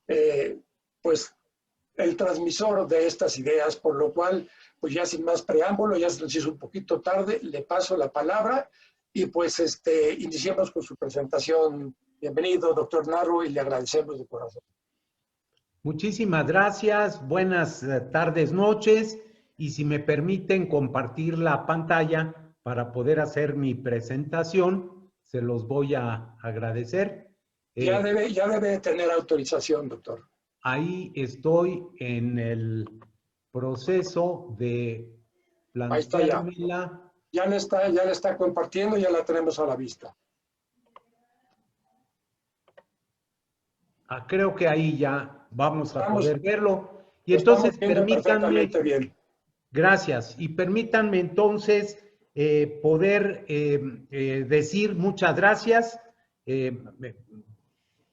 eh, pues el transmisor de estas ideas, por lo cual, pues ya sin más preámbulo, ya se nos hizo un poquito tarde, le paso la palabra y pues iniciemos con su presentación. Bienvenido, doctor Narro, y le agradecemos de corazón. Muchísimas gracias, buenas tardes, noches, y si me permiten compartir la pantalla para poder hacer mi presentación, se los voy a agradecer. Ya debe tener autorización, doctor. Ahí estoy en el proceso de planteármela. Ya le está compartiendo, ya la tenemos a la vista. Creo que ahí ya vamos a poder verlo. Y entonces permítanme, bien. Gracias, y permítanme entonces poder decir muchas gracias.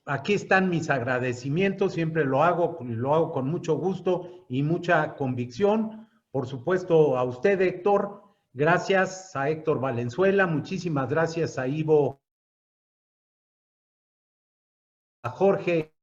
Aquí están mis agradecimientos, siempre lo hago con mucho gusto y mucha convicción. Por supuesto, a usted, Héctor, gracias a Héctor Valenzuela, muchísimas gracias a Ivo, a Jorge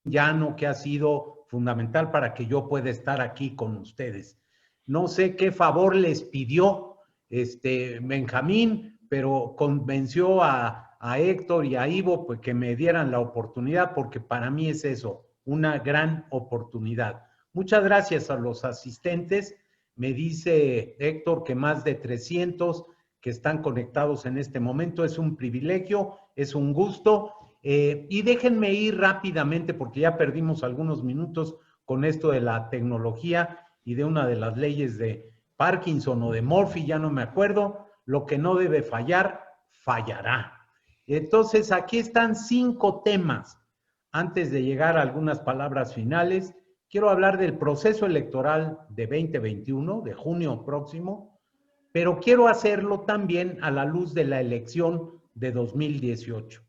Llano, que ha sido fundamental para que yo pueda estar aquí con ustedes. No sé qué favor les pidió Benjamín, pero convenció a Héctor y a Ivo pues, que me dieran la oportunidad, porque para mí es eso, una gran oportunidad. Muchas gracias a los asistentes. Me dice Héctor que más de 300 que están conectados en este momento. Es un privilegio, es un gusto. Y déjenme ir rápidamente, porque ya perdimos algunos minutos con esto de la tecnología y de una de las leyes de Parkinson o de Murphy, ya no me acuerdo. Lo que no debe fallar, fallará. Entonces, aquí están 5 temas. Antes de llegar a algunas palabras finales, quiero hablar del proceso electoral de 2021, de junio próximo, pero quiero hacerlo también a la luz de la elección de 2018.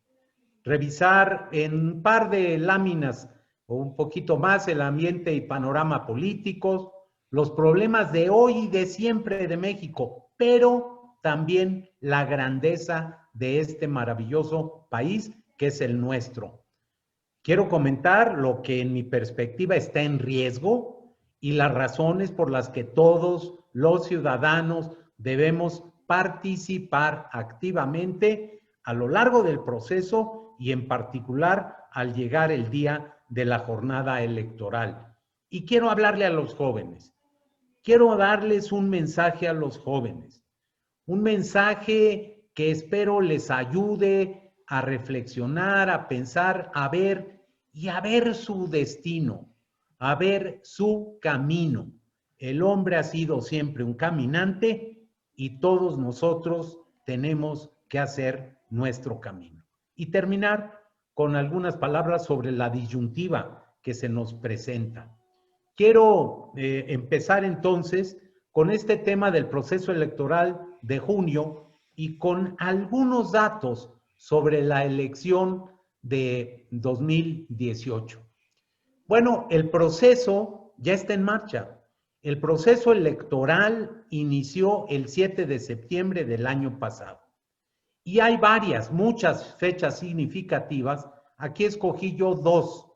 Revisar en un par de láminas o un poquito más el ambiente y panorama políticos, los problemas de hoy y de siempre de México, pero también la grandeza de este maravilloso país que es el nuestro. Quiero comentar lo que en mi perspectiva está en riesgo y las razones por las que todos los ciudadanos debemos participar activamente a lo largo del proceso y en particular al llegar el día de la jornada electoral. Y quiero hablarle a los jóvenes. Quiero darles un mensaje a los jóvenes. Un mensaje que espero les ayude a reflexionar, a pensar, a ver y a ver su destino, a ver su camino. El hombre ha sido siempre un caminante y todos nosotros tenemos que hacer nuestro camino. Y terminar con algunas palabras sobre la disyuntiva que se nos presenta. Quiero empezar entonces con este tema del proceso electoral de junio y con algunos datos sobre la elección de 2018. Bueno, el proceso ya está en marcha. El proceso electoral inició el 7 de septiembre del año pasado. Y hay muchas fechas significativas. Aquí escogí yo 2.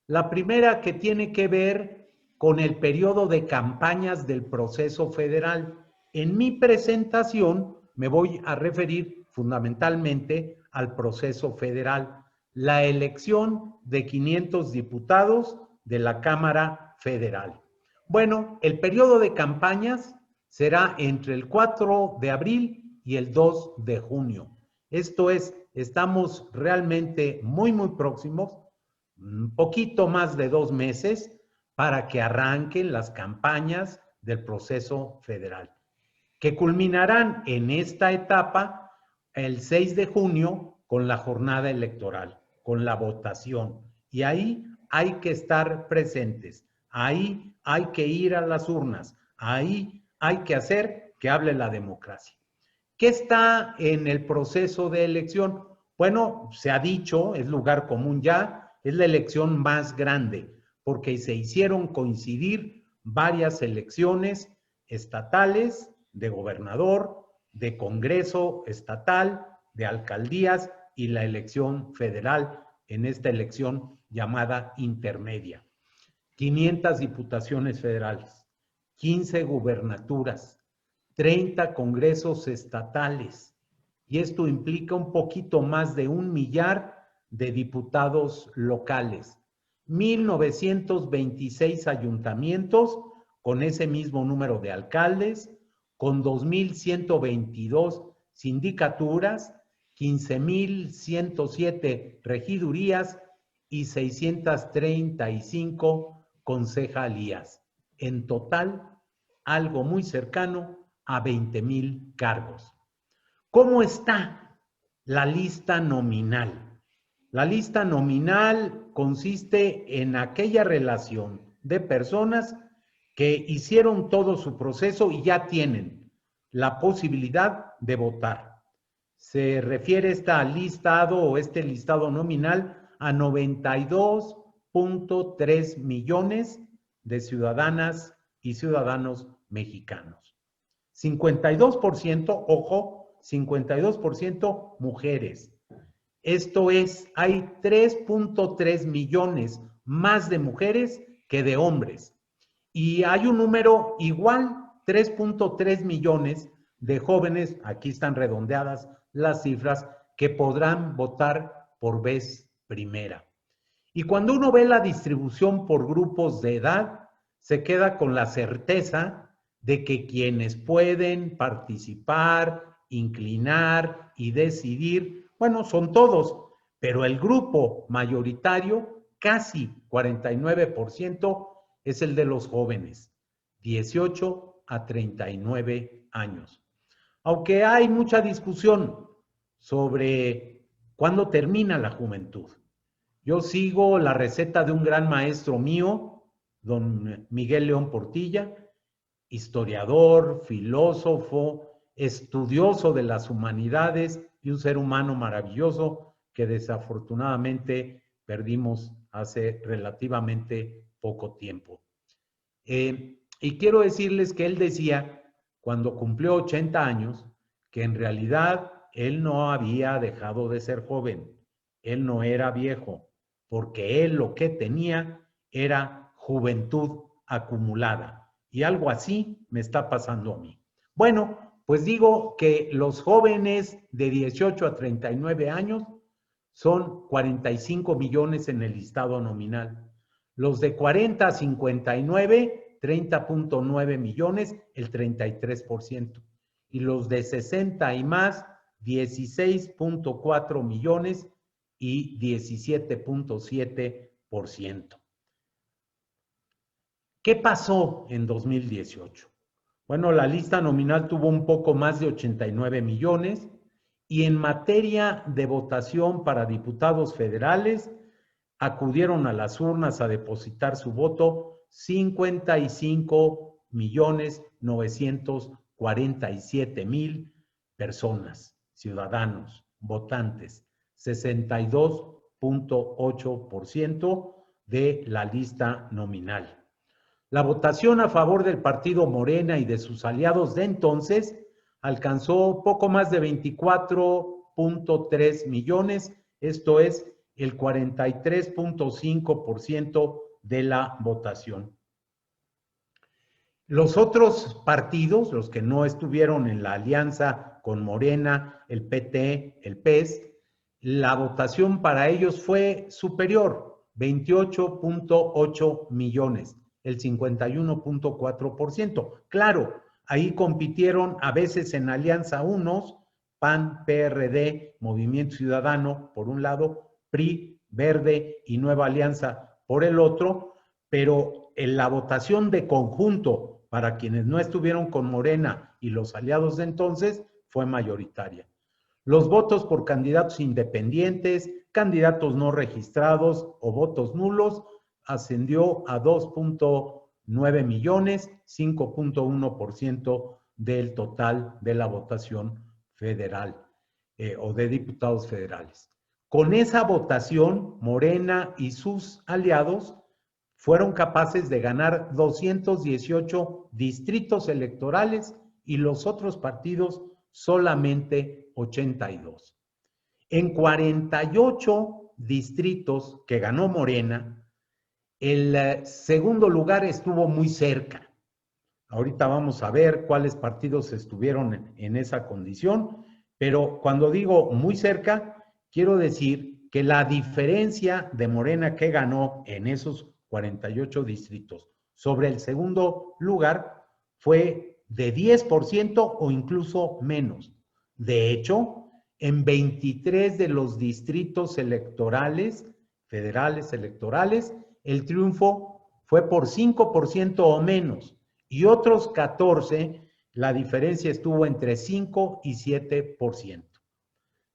La primera que tiene que ver con el periodo de campañas del proceso federal. En mi presentación me voy a referir fundamentalmente al proceso federal, la elección de 500 diputados de la Cámara Federal. Bueno, el periodo de campañas será entre el 4 de abril y el 2 de junio. Esto es, estamos realmente muy próximos, un poquito más de 2 meses, para que arranquen las campañas del proceso federal, que culminarán en esta etapa el 6 de junio con la jornada electoral, con la votación. Y ahí hay que estar presentes, ahí hay que ir a las urnas, ahí hay que hacer que hable la democracia. ¿Qué está en el proceso de elección? Bueno, se ha dicho, es lugar común ya, es la elección más grande, porque se hicieron coincidir varias elecciones estatales, de gobernador, de Congreso estatal, de alcaldías y la elección federal en esta elección llamada intermedia. 500 diputaciones federales, 15 gubernaturas, 30 congresos estatales, y esto implica un poquito más de 1 millar de diputados locales, 1,926 ayuntamientos con ese mismo número de alcaldes, con 2,122 sindicaturas, 15,107 regidurías y 635 concejalías. En total, algo muy cercano a 20,000 cargos. ¿Cómo está la lista nominal? La lista nominal consiste en aquella relación de personas que hicieron todo su proceso y ya tienen la posibilidad de votar. Se refiere esta listado o este listado nominal a 92.3 millones de ciudadanas y ciudadanos mexicanos. 52%, ojo, 52% mujeres. Esto es, hay 3.3 millones más de mujeres que de hombres. Y hay un número igual, 3.3 millones de jóvenes, aquí están redondeadas las cifras, que podrán votar por vez primera. Y cuando uno ve la distribución por grupos de edad, se queda con la certeza de que quienes pueden participar, inclinar y decidir, bueno, son todos, pero el grupo mayoritario, casi 49%, es el de los jóvenes, 18 a 39 años. Aunque hay mucha discusión sobre cuándo termina la juventud. Yo sigo la receta de un gran maestro mío, don Miguel León Portilla, historiador, filósofo, estudioso de las humanidades y un ser humano maravilloso que desafortunadamente perdimos hace relativamente poco tiempo. Y quiero decirles que él decía, cuando cumplió 80 años, que en realidad él no había dejado de ser joven, él no era viejo, porque él lo que tenía era juventud acumulada. Y algo así me está pasando a mí. Bueno, pues digo que los jóvenes de 18 a 39 años son 45 millones en el listado nominal. Los de 40 a 59, 30.9 millones, el 33%. Y los de 60 y más, 16.4 millones y 17.7%. ¿Qué pasó en 2018? Bueno, la lista nominal tuvo un poco más de 89 millones y en materia de votación para diputados federales, acudieron a las urnas a depositar su voto 55,947,000 personas, ciudadanos, votantes, 62.8% de la lista nominal. La votación a favor del partido Morena y de sus aliados de entonces alcanzó poco más de 24.3 millones, esto es el 43.5% de la votación. Los otros partidos, los que no estuvieron en la alianza con Morena, el PT, el PES, la votación para ellos fue superior, 28.8 millones, el 51.4%. Claro, ahí compitieron a veces en alianza unos, PAN, PRD, Movimiento Ciudadano, por un lado, PRI, Verde y Nueva Alianza por el otro, pero en la votación de conjunto para quienes no estuvieron con Morena y los aliados de entonces fue mayoritaria. Los votos por candidatos independientes, candidatos no registrados o votos nulos ascendió a 2.9 millones, 5.1% del total de la votación federal o de diputados federales. Con esa votación, Morena y sus aliados fueron capaces de ganar 218 distritos electorales y los otros partidos solamente 82. En 48 distritos que ganó Morena, el segundo lugar estuvo muy cerca. Ahorita vamos a ver cuáles partidos estuvieron en esa condición, pero cuando digo muy cerca, quiero decir que la diferencia de Morena que ganó en esos 48 distritos sobre el segundo lugar fue de 10% o incluso menos. De hecho, en 23 de los distritos electorales, federales electorales, el triunfo fue por 5% o menos, y otros 14, la diferencia estuvo entre 5 y 7%.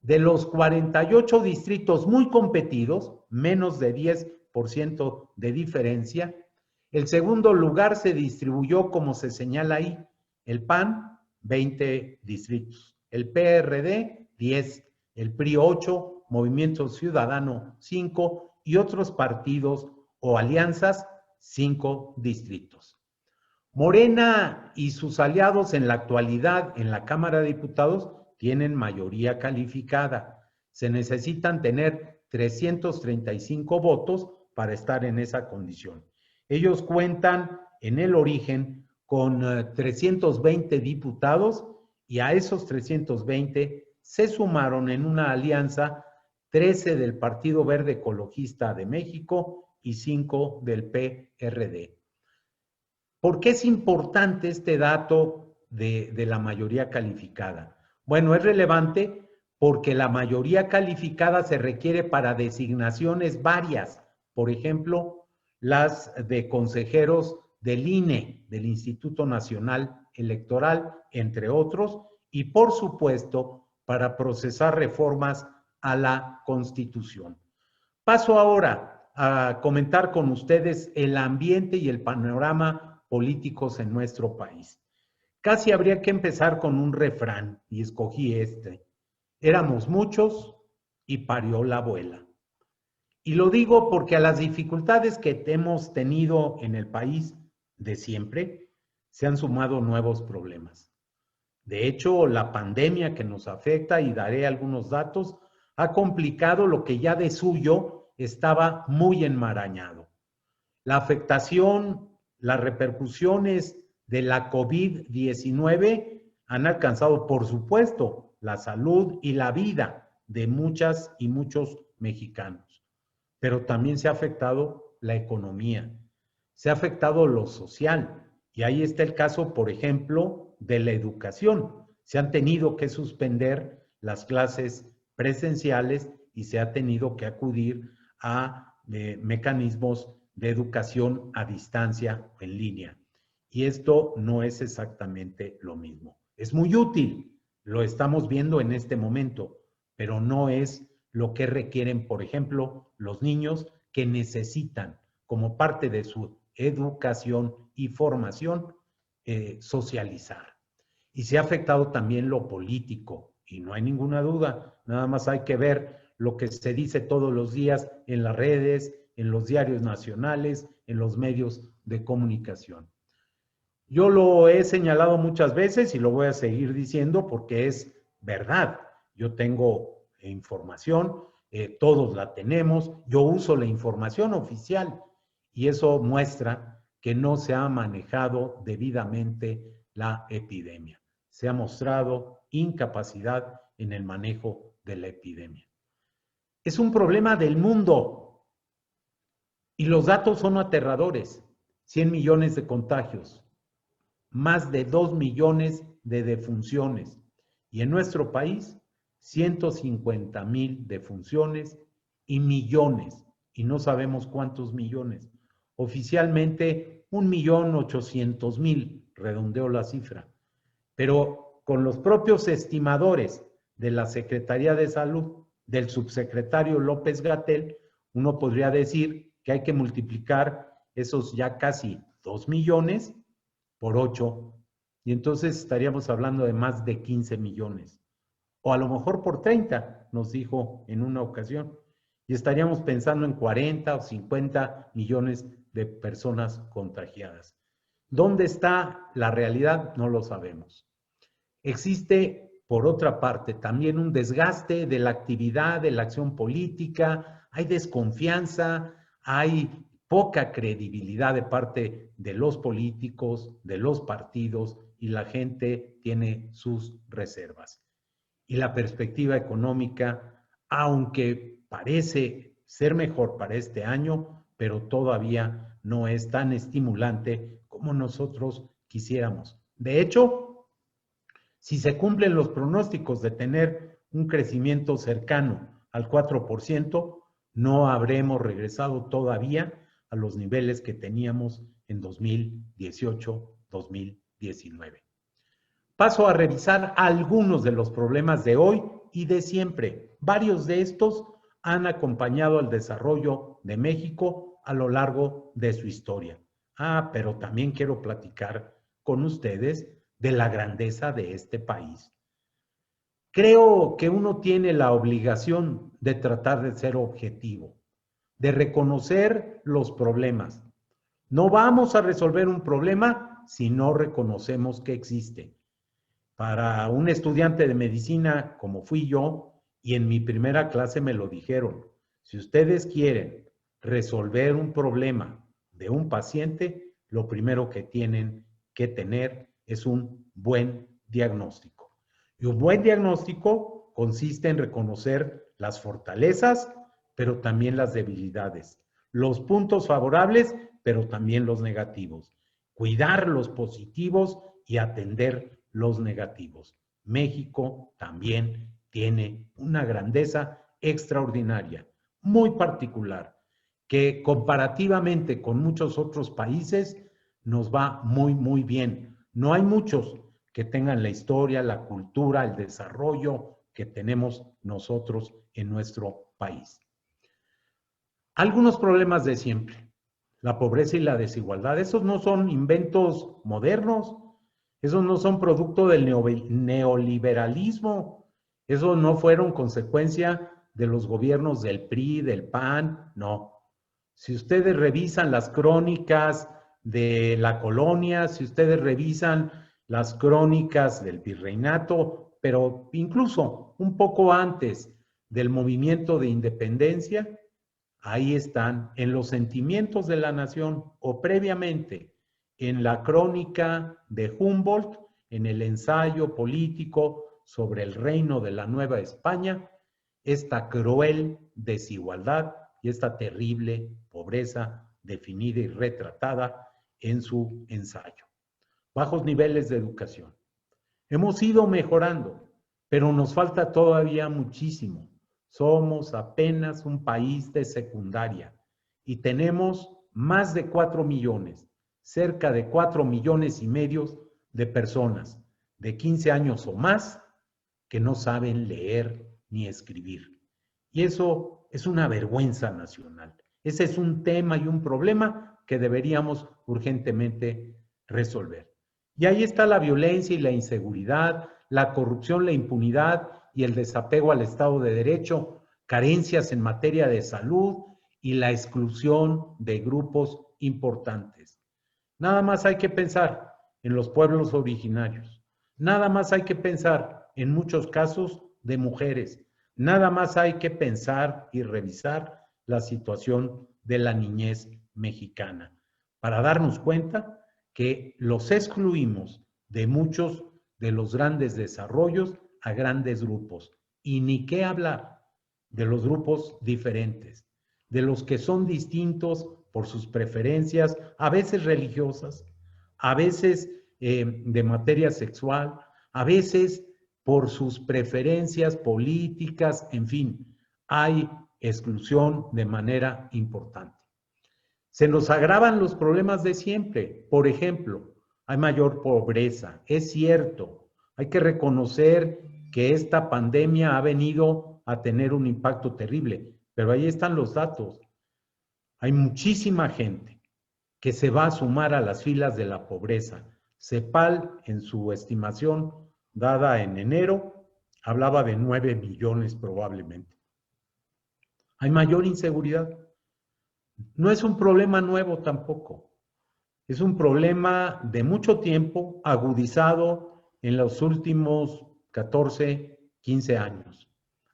De los 48 distritos muy competidos, menos de 10% de diferencia, el segundo lugar se distribuyó como se señala ahí: el PAN, 20 distritos, el PRD, 10, el PRI, 8, Movimiento Ciudadano, 5, y otros partidos o alianzas, 5 distritos. Morena y sus aliados en la actualidad en la Cámara de Diputados tienen mayoría calificada. Se necesitan tener 335 votos para estar en esa condición. Ellos cuentan en el origen con 320 diputados, y a esos 320 se sumaron en una alianza 13 del Partido Verde Ecologista de México y 5 del PRD. ¿Por qué es importante este dato de la mayoría calificada? Bueno, es relevante porque la mayoría calificada se requiere para designaciones varias, por ejemplo, las de consejeros del INE, del Instituto Nacional Electoral, entre otros, y por supuesto, para procesar reformas a la Constitución. Paso ahora a comentar con ustedes el ambiente y el panorama políticos en nuestro país. Casi habría que empezar con un refrán, y escogí este: éramos muchos y parió la abuela. Y lo digo porque a las dificultades que hemos tenido en el país de siempre se han sumado nuevos problemas. De hecho, la pandemia que nos afecta, y daré algunos datos, ha complicado lo que ya de suyo estaba muy enmarañado. La afectación, las repercusiones de la COVID-19 han alcanzado, por supuesto, la salud y la vida de muchas y muchos mexicanos, pero también se ha afectado la economía, se ha afectado lo social, y ahí está el caso, por ejemplo, de la educación. Se han tenido que suspender las clases presenciales y se ha tenido que acudir a mecanismos de educación a distancia o en línea. Y esto no es exactamente lo mismo. Es muy útil, lo estamos viendo en este momento, pero no es lo que requieren, por ejemplo, los niños, que necesitan, como parte de su educación y formación, socializar. Y se ha afectado también lo político, y no hay ninguna duda, nada más hay que ver lo que se dice todos los días en las redes, en los diarios nacionales, en los medios de comunicación. Yo lo he señalado muchas veces y lo voy a seguir diciendo porque es verdad. Yo tengo información, todos la tenemos, yo uso la información oficial, y eso muestra que no se ha manejado debidamente la epidemia. Se ha mostrado incapacidad en el manejo de la epidemia. Es un problema del mundo y los datos son aterradores. 100 millones de contagios, más de 2 millones de defunciones, y en nuestro país 150,000 defunciones y millones, y no sabemos cuántos millones. Oficialmente 1,800,000, redondeo la cifra, pero con los propios estimadores de la Secretaría de Salud, del subsecretario López-Gatell, uno podría decir que hay que multiplicar esos ya casi 2 millones por 8, y entonces estaríamos hablando de más de 15 millones. O a lo mejor por 30, nos dijo en una ocasión, y estaríamos pensando en 40 o 50 millones de personas contagiadas. ¿Dónde está la realidad? No lo sabemos. Existe, por otra parte, también un desgaste de la actividad, de la acción política, hay desconfianza, hay poca credibilidad de parte de los políticos, de los partidos, y la gente tiene sus reservas. Y la perspectiva económica, aunque parece ser mejor para este año, pero todavía no es tan estimulante como nosotros quisiéramos. De hecho, si se cumplen los pronósticos de tener un crecimiento cercano al 4%, no habremos regresado todavía a los niveles que teníamos en 2018-2019. Paso a revisar algunos de los problemas de hoy y de siempre. Varios de estos han acompañado al desarrollo de México a lo largo de su historia. Pero también quiero platicar con ustedes de la grandeza de este país. Creo que uno tiene la obligación de tratar de ser objetivo, de reconocer los problemas. No vamos a resolver un problema si no reconocemos que existe. Para un estudiante de medicina como fui yo, y en mi primera clase me lo dijeron, si ustedes quieren resolver un problema de un paciente, lo primero que tienen que tener es un buen diagnóstico. Y un buen diagnóstico consiste en reconocer las fortalezas, pero también las debilidades, los puntos favorables, pero también los negativos, cuidar los positivos y atender los negativos. México también tiene una grandeza extraordinaria, muy particular, que comparativamente con muchos otros países nos va muy, muy bien. No hay muchos que tengan la historia, la cultura, el desarrollo que tenemos nosotros en nuestro país. Algunos problemas de siempre. La pobreza y la desigualdad. Esos no son inventos modernos. Esos no son producto del neoliberalismo. Esos no fueron consecuencia de los gobiernos del PRI, del PAN, no. Si ustedes revisan las crónicas de la colonia, si ustedes revisan las crónicas del virreinato, pero incluso un poco antes del movimiento de independencia, ahí están en los sentimientos de la nación o previamente en la crónica de Humboldt, en el ensayo político sobre el reino de la Nueva España, esta cruel desigualdad y esta terrible pobreza definida y retratada en su ensayo. Bajos niveles de educación. Hemos ido mejorando, pero nos falta todavía muchísimo. Somos apenas un país de secundaria y tenemos más de 4 millones, cerca de 4,5 millones de personas de 15 años o más que no saben leer ni escribir. Y eso es una vergüenza nacional. Ese es un tema y un problema que deberíamos urgentemente resolver. Y ahí está la violencia y la inseguridad, la corrupción, la impunidad y el desapego al Estado de Derecho, carencias en materia de salud y la exclusión de grupos importantes. Nada más hay que pensar en los pueblos originarios. Nada más hay que pensar en muchos casos de mujeres. Nada más hay que pensar y revisar la situación de la niñez mexicana para darnos cuenta que los excluimos de muchos de los grandes desarrollos a grandes grupos. Y ni qué hablar de los grupos diferentes, de los que son distintos por sus preferencias, a veces religiosas, a veces de materia sexual, a veces por sus preferencias políticas, en fin, hay exclusión de manera importante. Se nos agravan los problemas de siempre. Por ejemplo, hay mayor pobreza. Es cierto, hay que reconocer que esta pandemia ha venido a tener un impacto terrible, pero ahí están los datos. Hay muchísima gente que se va a sumar a las filas de la pobreza. CEPAL, en su estimación dada en enero, hablaba de 9 millones probablemente. Hay mayor inseguridad. No es un problema nuevo tampoco. Es un problema de mucho tiempo, agudizado en los últimos 14, 15 años.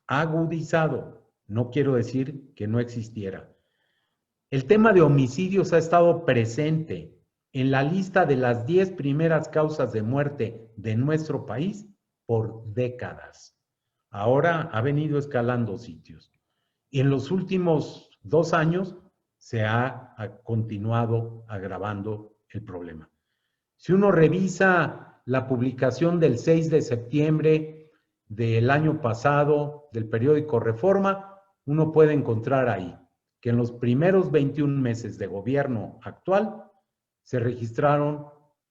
Agudizado. No quiero decir que no existiera. El tema de homicidios ha estado presente en la lista de las 10 primeras causas de muerte de nuestro país por décadas. Ahora ha venido escalando sitios. Y en los últimos 2 años se ha continuado agravando el problema. Si uno revisa la publicación del 6 de septiembre del año pasado del periódico Reforma, uno puede encontrar ahí que en los primeros 21 meses de gobierno actual se registraron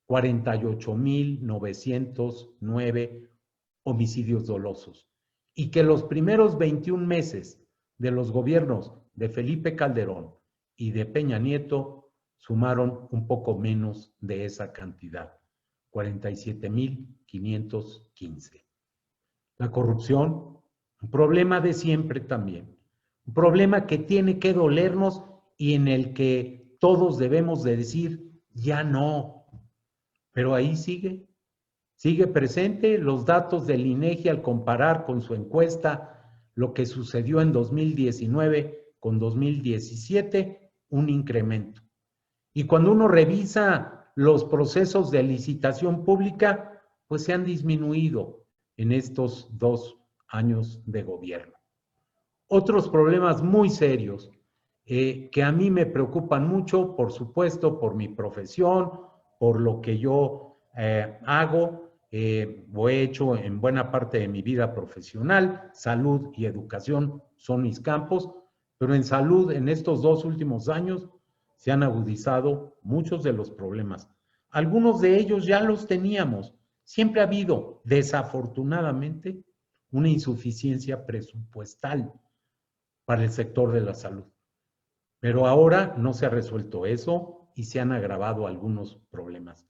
48,909 homicidios dolosos y que los primeros 21 meses de los gobiernos de Felipe Calderón y de Peña Nieto sumaron un poco menos de esa cantidad, 47,515. La corrupción, un problema de siempre también, un problema que tiene que dolernos y en el que todos debemos de decir, ya no, pero ahí sigue presente. Los datos del INEGI al comparar con su encuesta lo que sucedió en 2019 con 2017, un incremento. Y cuando uno revisa los procesos de licitación pública, pues se han disminuido en estos 2 años de gobierno. Otros problemas muy serios que a mí me preocupan mucho, por supuesto, por mi profesión, por lo que yo hago, o he hecho en buena parte de mi vida profesional. Salud y educación son mis campos, pero en salud en estos 2 últimos años se han agudizado muchos de los problemas. Algunos de ellos ya los teníamos. Siempre ha habido, desafortunadamente, una insuficiencia presupuestal para el sector de la salud. Pero ahora no se ha resuelto eso y se han agravado algunos problemas.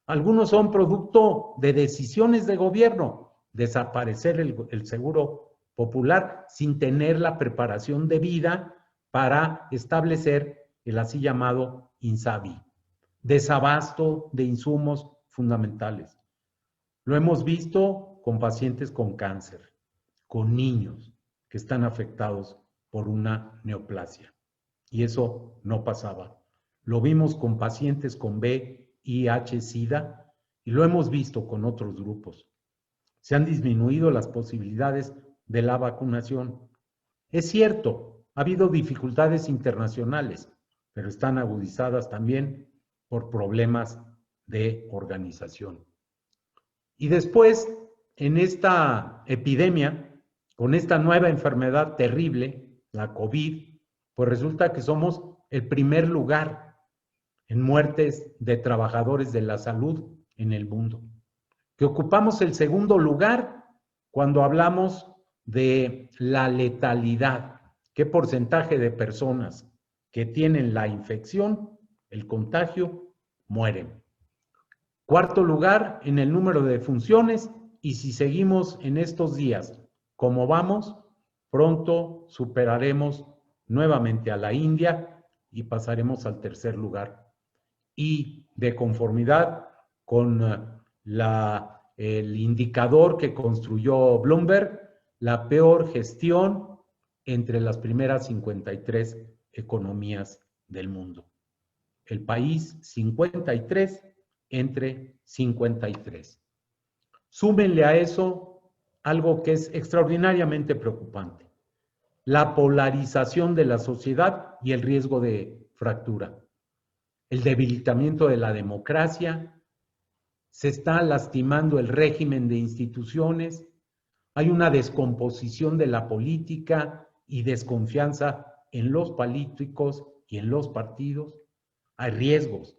Algunos son producto de decisiones de gobierno, desaparecer el seguro popular sin tener la preparación debida para establecer el así llamado INSABI, desabasto de insumos fundamentales. Lo hemos visto con pacientes con cáncer, con niños que están afectados por una neoplasia. Y eso no pasaba. Lo vimos con pacientes con VIH-Sida y lo hemos visto con otros grupos. Se han disminuido las posibilidades de la vacunación. Es cierto, ha habido dificultades internacionales, pero están agudizadas también por problemas de organización. Y después, en esta epidemia, con esta nueva enfermedad terrible, la COVID, pues resulta que somos el primer lugar en muertes de trabajadores de la salud en el mundo. Que ocupamos el segundo lugar cuando hablamos de la letalidad. ¿Qué porcentaje de personas que tienen la infección, el contagio, mueren? Cuarto lugar en el número de defunciones, y si seguimos en estos días como vamos, pronto superaremos nuevamente a la India y pasaremos al tercer lugar. Y de conformidad con el indicador que construyó Bloomberg, la peor gestión entre las primeras 53 economías del mundo. El país 53 entre 53. Súmenle a eso algo que es extraordinariamente preocupante: la polarización de la sociedad y el riesgo de fractura, el debilitamiento de la democracia, se está lastimando el régimen de instituciones, hay una descomposición de la política y desconfianza en los políticos y en los partidos. Hay riesgos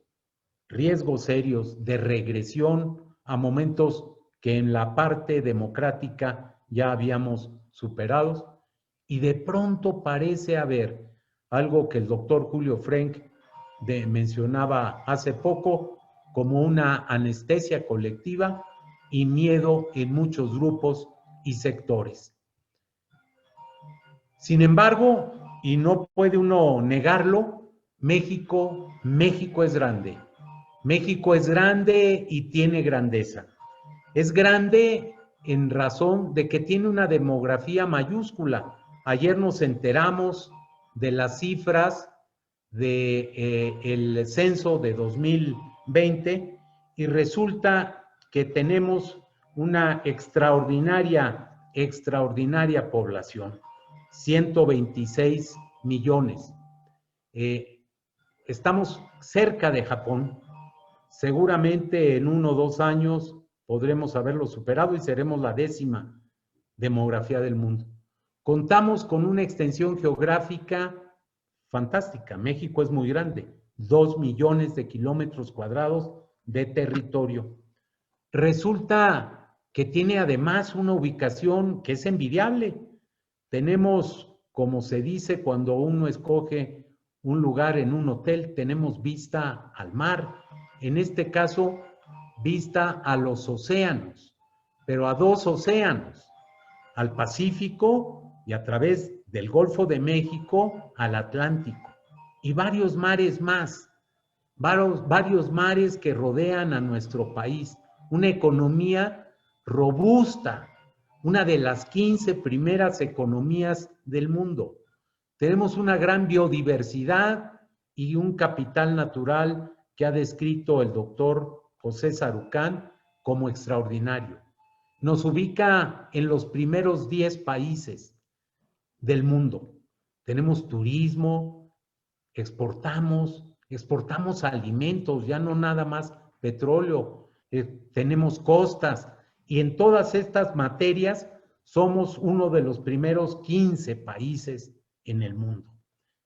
serios de regresión a momentos que en la parte democrática ya habíamos superado, y de pronto parece haber algo que el doctor Julio Frenk mencionaba hace poco como una anestesia colectiva y miedo en muchos grupos y sectores. Sin embargo, y no puede uno negarlo, México es grande. México es grande y tiene grandeza. Es grande en razón de que tiene una demografía mayúscula, Ayer nos enteramos de las cifras del censo de 2020 y resulta que tenemos una extraordinaria población, 126 millones. Estamos cerca de Japón. Seguramente en 1 o 2 años podremos haberlo superado y seremos la 10ª demografía del mundo. Contamos con una extensión geográfica fantástica. México es muy grande, 2 millones de kilómetros cuadrados de territorio. Resulta que tiene además una ubicación que es envidiable. Tenemos, como se dice cuando uno escoge un lugar en un hotel, tenemos vista al mar. En este caso, vista a los océanos, pero a 2 océanos, al Pacífico y a través del Golfo de México al Atlántico, y varios mares más, varios mares que rodean a nuestro país, una economía robusta, una de las 15 primeras economías del mundo. Tenemos una gran biodiversidad y un capital natural que ha descrito el doctor José Sarucán como extraordinario. Nos ubica en los primeros 10 países del mundo. Tenemos turismo, exportamos alimentos, ya no nada más petróleo, tenemos costas, y en todas estas materias somos uno de los primeros 15 países en el mundo.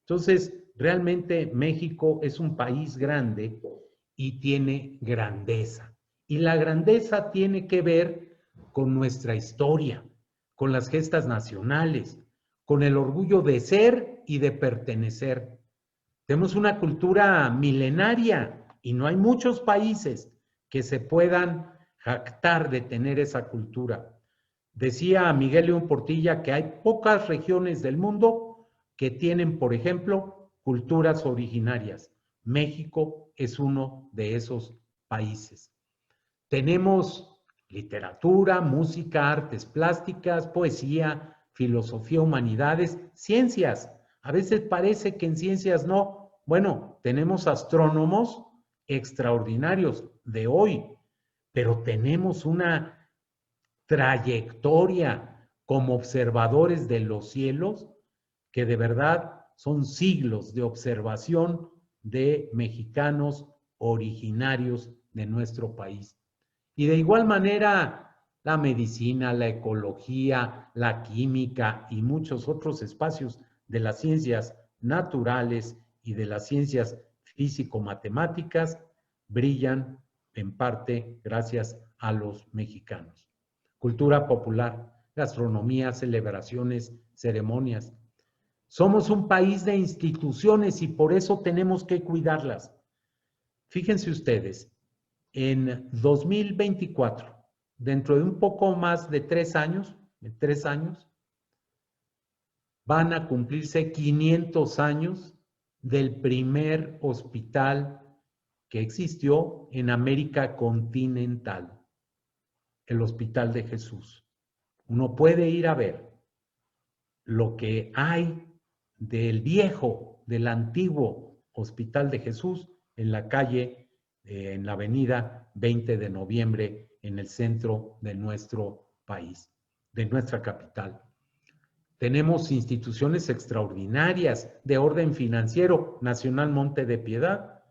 Entonces, realmente México es un país grande y tiene grandeza. Y la grandeza tiene que ver con nuestra historia, con las gestas nacionales, con el orgullo de ser y de pertenecer. Tenemos una cultura milenaria y no hay muchos países que se puedan jactar de tener esa cultura. Decía Miguel León Portilla que hay pocas regiones del mundo que tienen, por ejemplo, culturas originarias. México es uno de esos países. Tenemos literatura, música, artes plásticas, poesía, filosofía, humanidades, ciencias. A veces parece que en ciencias no. Bueno, tenemos astrónomos extraordinarios de hoy, pero tenemos una trayectoria como observadores de los cielos que de verdad son siglos de observación de mexicanos originarios de nuestro país. Y de igual manera, la medicina, la ecología, la química y muchos otros espacios de las ciencias naturales y de las ciencias físico-matemáticas brillan en parte gracias a los mexicanos. Cultura popular, gastronomía, celebraciones, ceremonias. Somos un país de instituciones y por eso tenemos que cuidarlas. Fíjense ustedes, en 2024, dentro de un poco más de 3 años, van a cumplirse 500 años del primer hospital que existió en América continental, el Hospital de Jesús. Uno puede ir a ver lo que hay del antiguo Hospital de Jesús en la calle, en la avenida 20 de noviembre, en el centro de nuestro país, de nuestra capital. Tenemos instituciones extraordinarias de orden financiero, Nacional Monte de Piedad.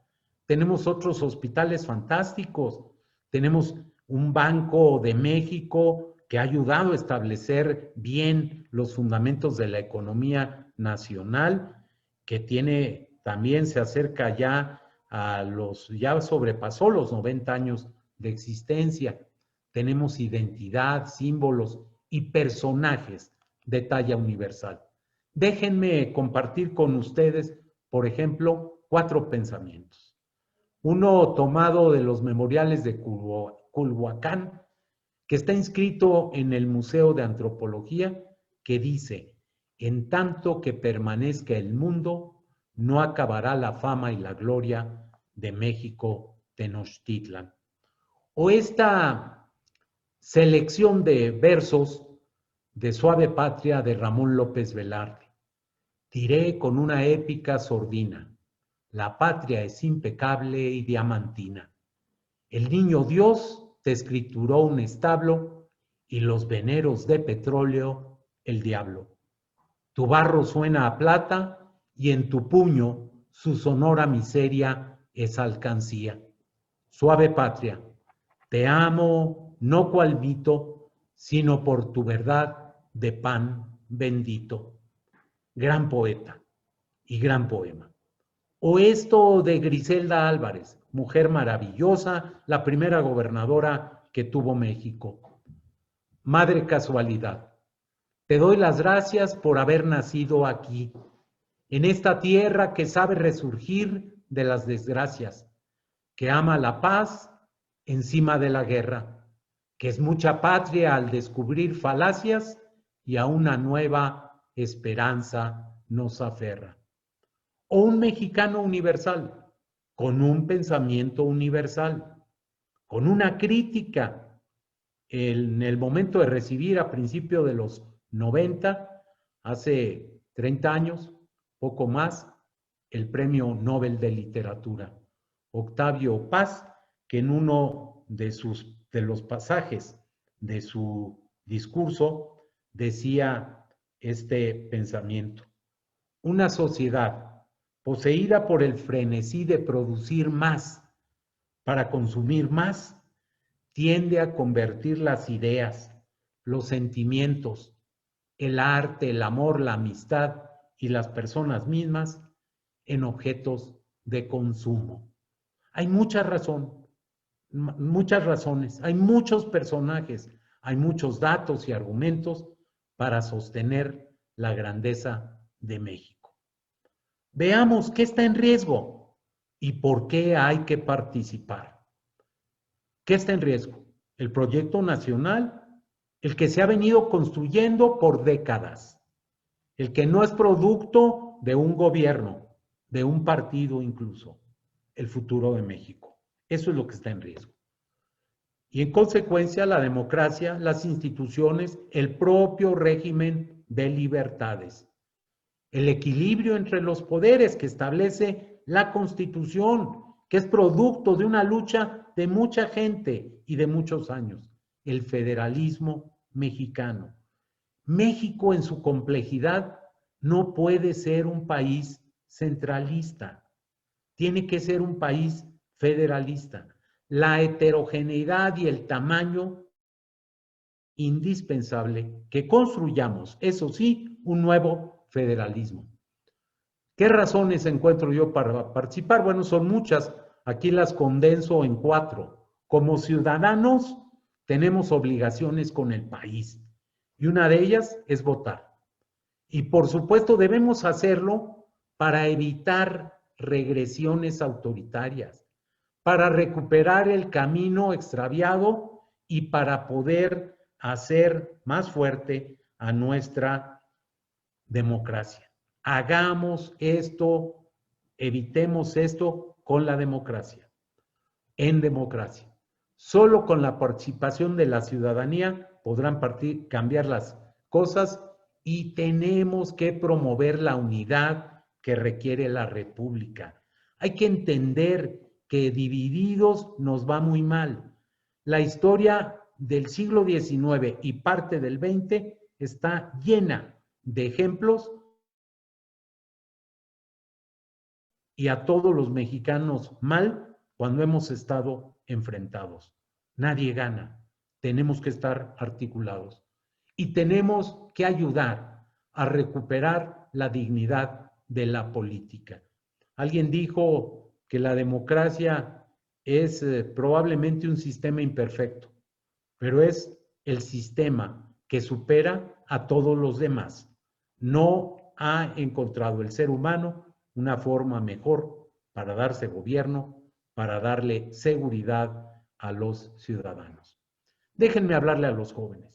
Tenemos otros hospitales fantásticos. Tenemos un Banco de México que ha ayudado a establecer bien los fundamentos de la economía nacional, que también se acerca ya ya sobrepasó los 90 años de existencia. Tenemos identidad, símbolos y personajes de talla universal. Déjenme compartir con ustedes, por ejemplo, 4 pensamientos. Uno tomado de los memoriales de Culhuacán, que está inscrito en el Museo de Antropología, que dice: en tanto que permanezca el mundo, no acabará la fama y la gloria de México Tenochtitlan. O esta selección de versos de Suave Patria de Ramón López Velarde. Diré con una épica sordina, la patria es impecable y diamantina. El niño Dios te escrituró un establo y los veneros de petróleo el diablo. Tu barro suena a plata y en tu puño su sonora miseria es alcancía. Suave patria, te amo no cual mito, sino por tu verdad de pan bendito. Gran poeta y gran poema. O esto de Griselda Álvarez, mujer maravillosa, la primera gobernadora que tuvo México. Madre casualidad, te doy las gracias por haber nacido aquí, en esta tierra que sabe resurgir de las desgracias, que ama la paz encima de la guerra, que es mucha patria al descubrir falacias y a una nueva esperanza nos aferra. O un mexicano universal, con un pensamiento universal, con una crítica en el momento de recibir a principios de los 90, hace 30 años, poco más, el Premio Nobel de Literatura. Octavio Paz, que en uno de los pasajes de su discurso decía este pensamiento. Una sociedad poseída por el frenesí de producir más para consumir más, tiende a convertir las ideas, los sentimientos, el arte, el amor, la amistad y las personas mismas en objetos de consumo. Hay mucha razón, muchas razones, hay muchos personajes, hay muchos datos y argumentos para sostener la grandeza de México. Veamos qué está en riesgo y por qué hay que participar. ¿Qué está en riesgo? El proyecto nacional, el que se ha venido construyendo por décadas, el que no es producto de un gobierno, de un partido incluso, el futuro de México. Eso es lo que está en riesgo. Y en consecuencia, la democracia, las instituciones, el propio régimen de libertades, el equilibrio entre los poderes que establece la Constitución, que es producto de una lucha de mucha gente y de muchos años, el federalismo mexicano. México en su complejidad no puede ser un país centralista, tiene que ser un país federalista. La heterogeneidad y el tamaño indispensable que construyamos, eso sí, un nuevo federalismo. ¿Qué razones encuentro yo para participar? Bueno, son muchas. Aquí las condenso en 4. Como ciudadanos, tenemos obligaciones con el país y una de ellas es votar. Y por supuesto debemos hacerlo para evitar regresiones autoritarias, para recuperar el camino extraviado y para poder hacer más fuerte a nuestra democracia. Hagamos esto, evitemos esto con la democracia, en democracia. Solo con la participación de la ciudadanía podrán cambiar las cosas y tenemos que promover la unidad que requiere la República. Hay que entender que divididos nos va muy mal. La historia del siglo XIX y parte del XX está llena de ejemplos y a todos los mexicanos mal cuando hemos estado enfrentados. Nadie gana. Tenemos que estar articulados y tenemos que ayudar a recuperar la dignidad de la política. Alguien dijo que la democracia es probablemente un sistema imperfecto, pero es el sistema que supera a todos los demás. No ha encontrado el ser humano una forma mejor para darse gobierno, para darle seguridad a los ciudadanos. Déjenme hablarle a los jóvenes.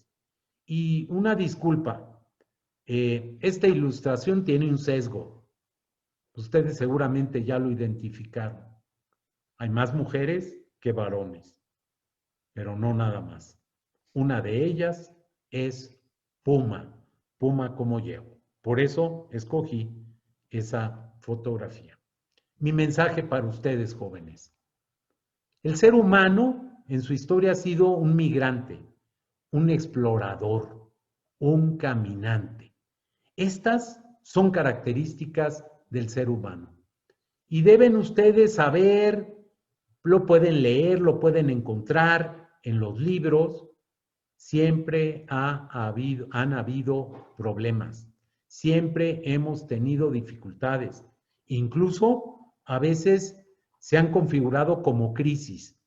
Y una disculpa, esta ilustración tiene un sesgo. Ustedes seguramente ya lo identificaron. Hay más mujeres que varones, pero no nada más. Una de ellas es Puma, Puma como llevo. Por eso escogí esa fotografía. Mi mensaje para ustedes, jóvenes. El ser humano en su historia ha sido un migrante, un explorador, un caminante. Estas son características del ser humano. Y deben ustedes saber, lo pueden leer, lo pueden encontrar en los libros. Siempre han habido problemas, siempre hemos tenido dificultades, incluso a veces se han configurado como crisis,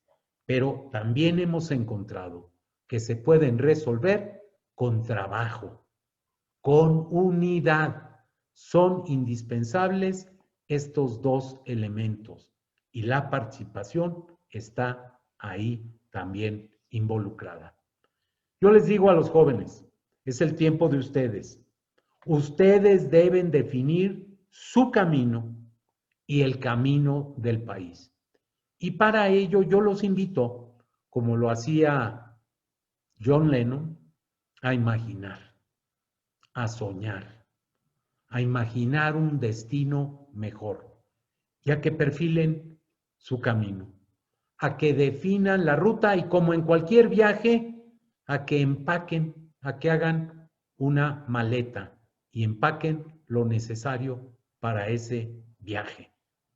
pero también hemos encontrado que se pueden resolver con trabajo, con unidad. Son indispensables estos dos elementos y la participación está ahí también involucrada. Yo les digo a los jóvenes, es el tiempo de ustedes. Ustedes deben definir su camino y el camino del país. Y para ello yo los invito, como lo hacía John Lennon, a imaginar, a soñar, a imaginar un destino mejor, ya que perfilen su camino, a que definan la ruta y como en cualquier viaje, a que empaquen, a que hagan una maleta y empaquen lo necesario para ese viaje,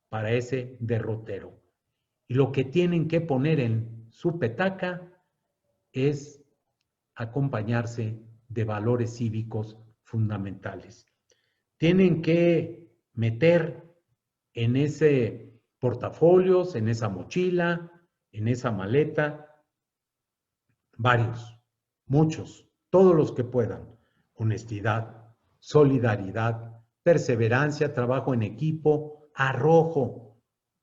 para ese derrotero. Y lo que tienen que poner en su petaca es acompañarse de valores cívicos fundamentales. Tienen que meter en ese portafolios, en esa mochila, en esa maleta, varios, muchos, todos los que puedan. Honestidad, solidaridad, perseverancia, trabajo en equipo, arrojo,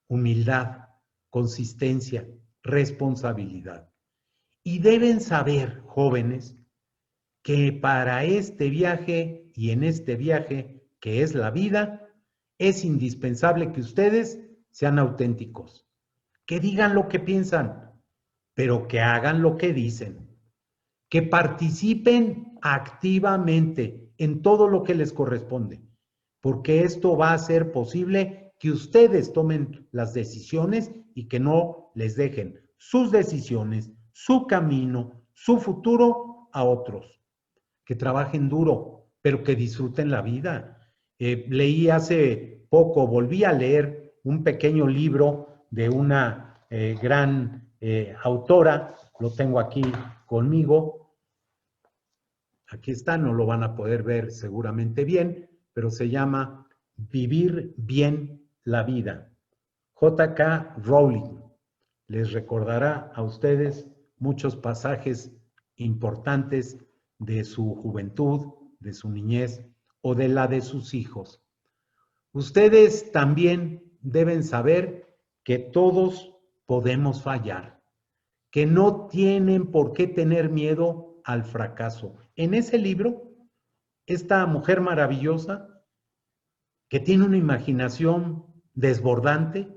humildad, consistencia, responsabilidad. Y deben saber, jóvenes, que para este viaje y en este viaje que es la vida, es indispensable que ustedes sean auténticos, que digan lo que piensan, pero que hagan lo que dicen, que participen activamente en todo lo que les corresponde, porque esto va a hacer posible que ustedes tomen las decisiones y que no les dejen sus decisiones, su camino, su futuro a otros. Que trabajen duro, pero que disfruten la vida. Leí hace poco, volví a leer un pequeño libro de una gran autora, lo tengo aquí conmigo. Aquí está, no lo van a poder ver seguramente bien, pero se llama Vivir bien la vida. J.K. Rowling. Les recordará a ustedes muchos pasajes importantes de su juventud, de su niñez o de la de sus hijos. Ustedes también deben saber que todos podemos fallar, que no tienen por qué tener miedo al fracaso. En ese libro, esta mujer maravillosa, que tiene una imaginación desbordante,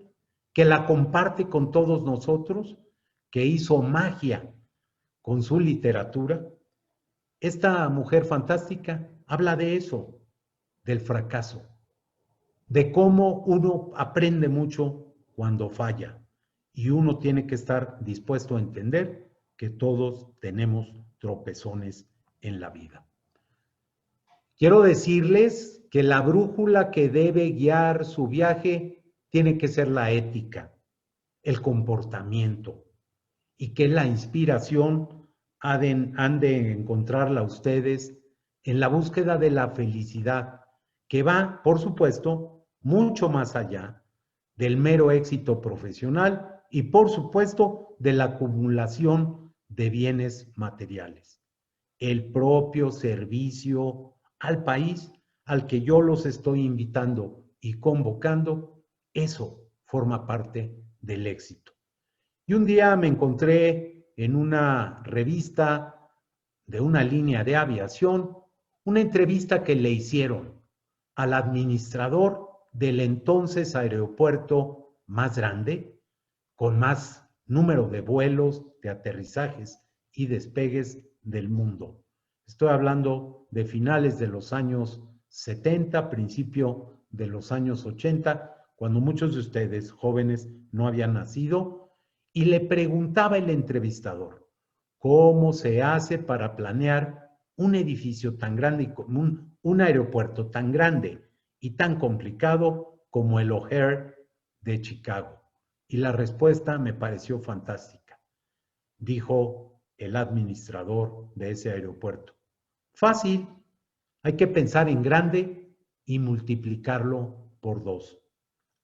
que la comparte con todos nosotros, que hizo magia con su literatura, esta mujer fantástica habla de eso, del fracaso, de cómo uno aprende mucho cuando falla y uno tiene que estar dispuesto a entender que todos tenemos tropezones en la vida. Quiero decirles que la brújula que debe guiar su viaje tiene que ser la ética, el comportamiento, y que la inspiración han de encontrarla ustedes en la búsqueda de la felicidad, que va, por supuesto, mucho más allá del mero éxito profesional y, por supuesto, de la acumulación de bienes materiales. El propio servicio al país al que yo los estoy invitando y convocando, eso forma parte del éxito. Y un día me encontré en una revista de una línea de aviación, una entrevista que le hicieron al administrador del entonces aeropuerto más grande, con más número de vuelos, de aterrizajes y despegues del mundo. Estoy hablando de finales de los años 70, principio de los años 80, cuando muchos de ustedes, jóvenes, no habían nacido, y le preguntaba el entrevistador, ¿cómo se hace para planear un edificio tan grande, un aeropuerto tan grande y tan complicado como el O'Hare de Chicago? Y la respuesta me pareció fantástica. Dijo el administrador de ese aeropuerto: fácil, hay que pensar en grande y multiplicarlo por 2.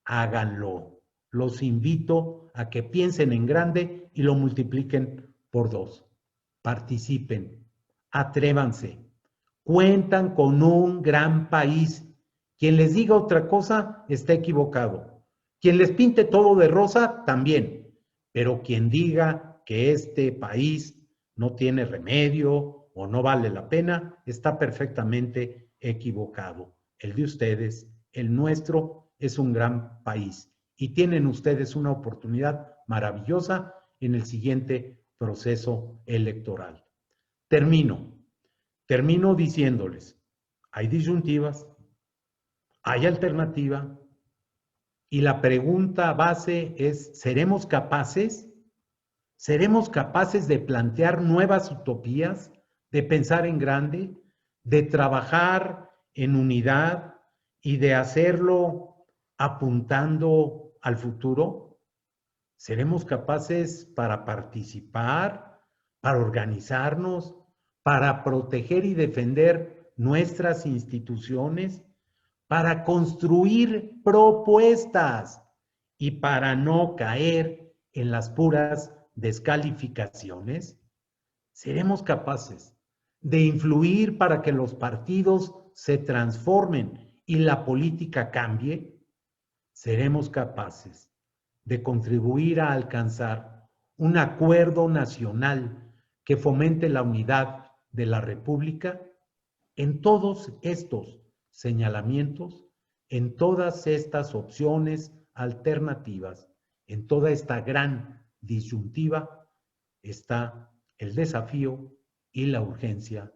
Háganlo. Los invito a que piensen en grande y lo multipliquen por 2. Participen, atrévanse. Cuentan con un gran país. Quien les diga otra cosa está equivocado. Quien les pinte todo de rosa, también. Pero quien diga que este país no tiene remedio o no vale la pena, está perfectamente equivocado. El de ustedes, el nuestro, es un gran país y tienen ustedes una oportunidad maravillosa en el siguiente proceso electoral. Termino diciéndoles, hay disyuntivas, hay alternativa y la pregunta base es, ¿seremos capaces? ¿Seremos capaces de plantear nuevas utopías, de pensar en grande, de trabajar en unidad y de hacerlo apuntando al futuro? ¿Seremos capaces para participar, para organizarnos, para proteger y defender nuestras instituciones, para construir propuestas y para no caer en las puras descalificaciones? ¿Seremos capaces de influir para que los partidos se transformen y la política cambie? ¿Seremos capaces de contribuir a alcanzar un acuerdo nacional que fomente la unidad de la República? En todos estos señalamientos, en todas estas opciones alternativas, en toda esta gran disyuntiva, está el desafío y la urgencia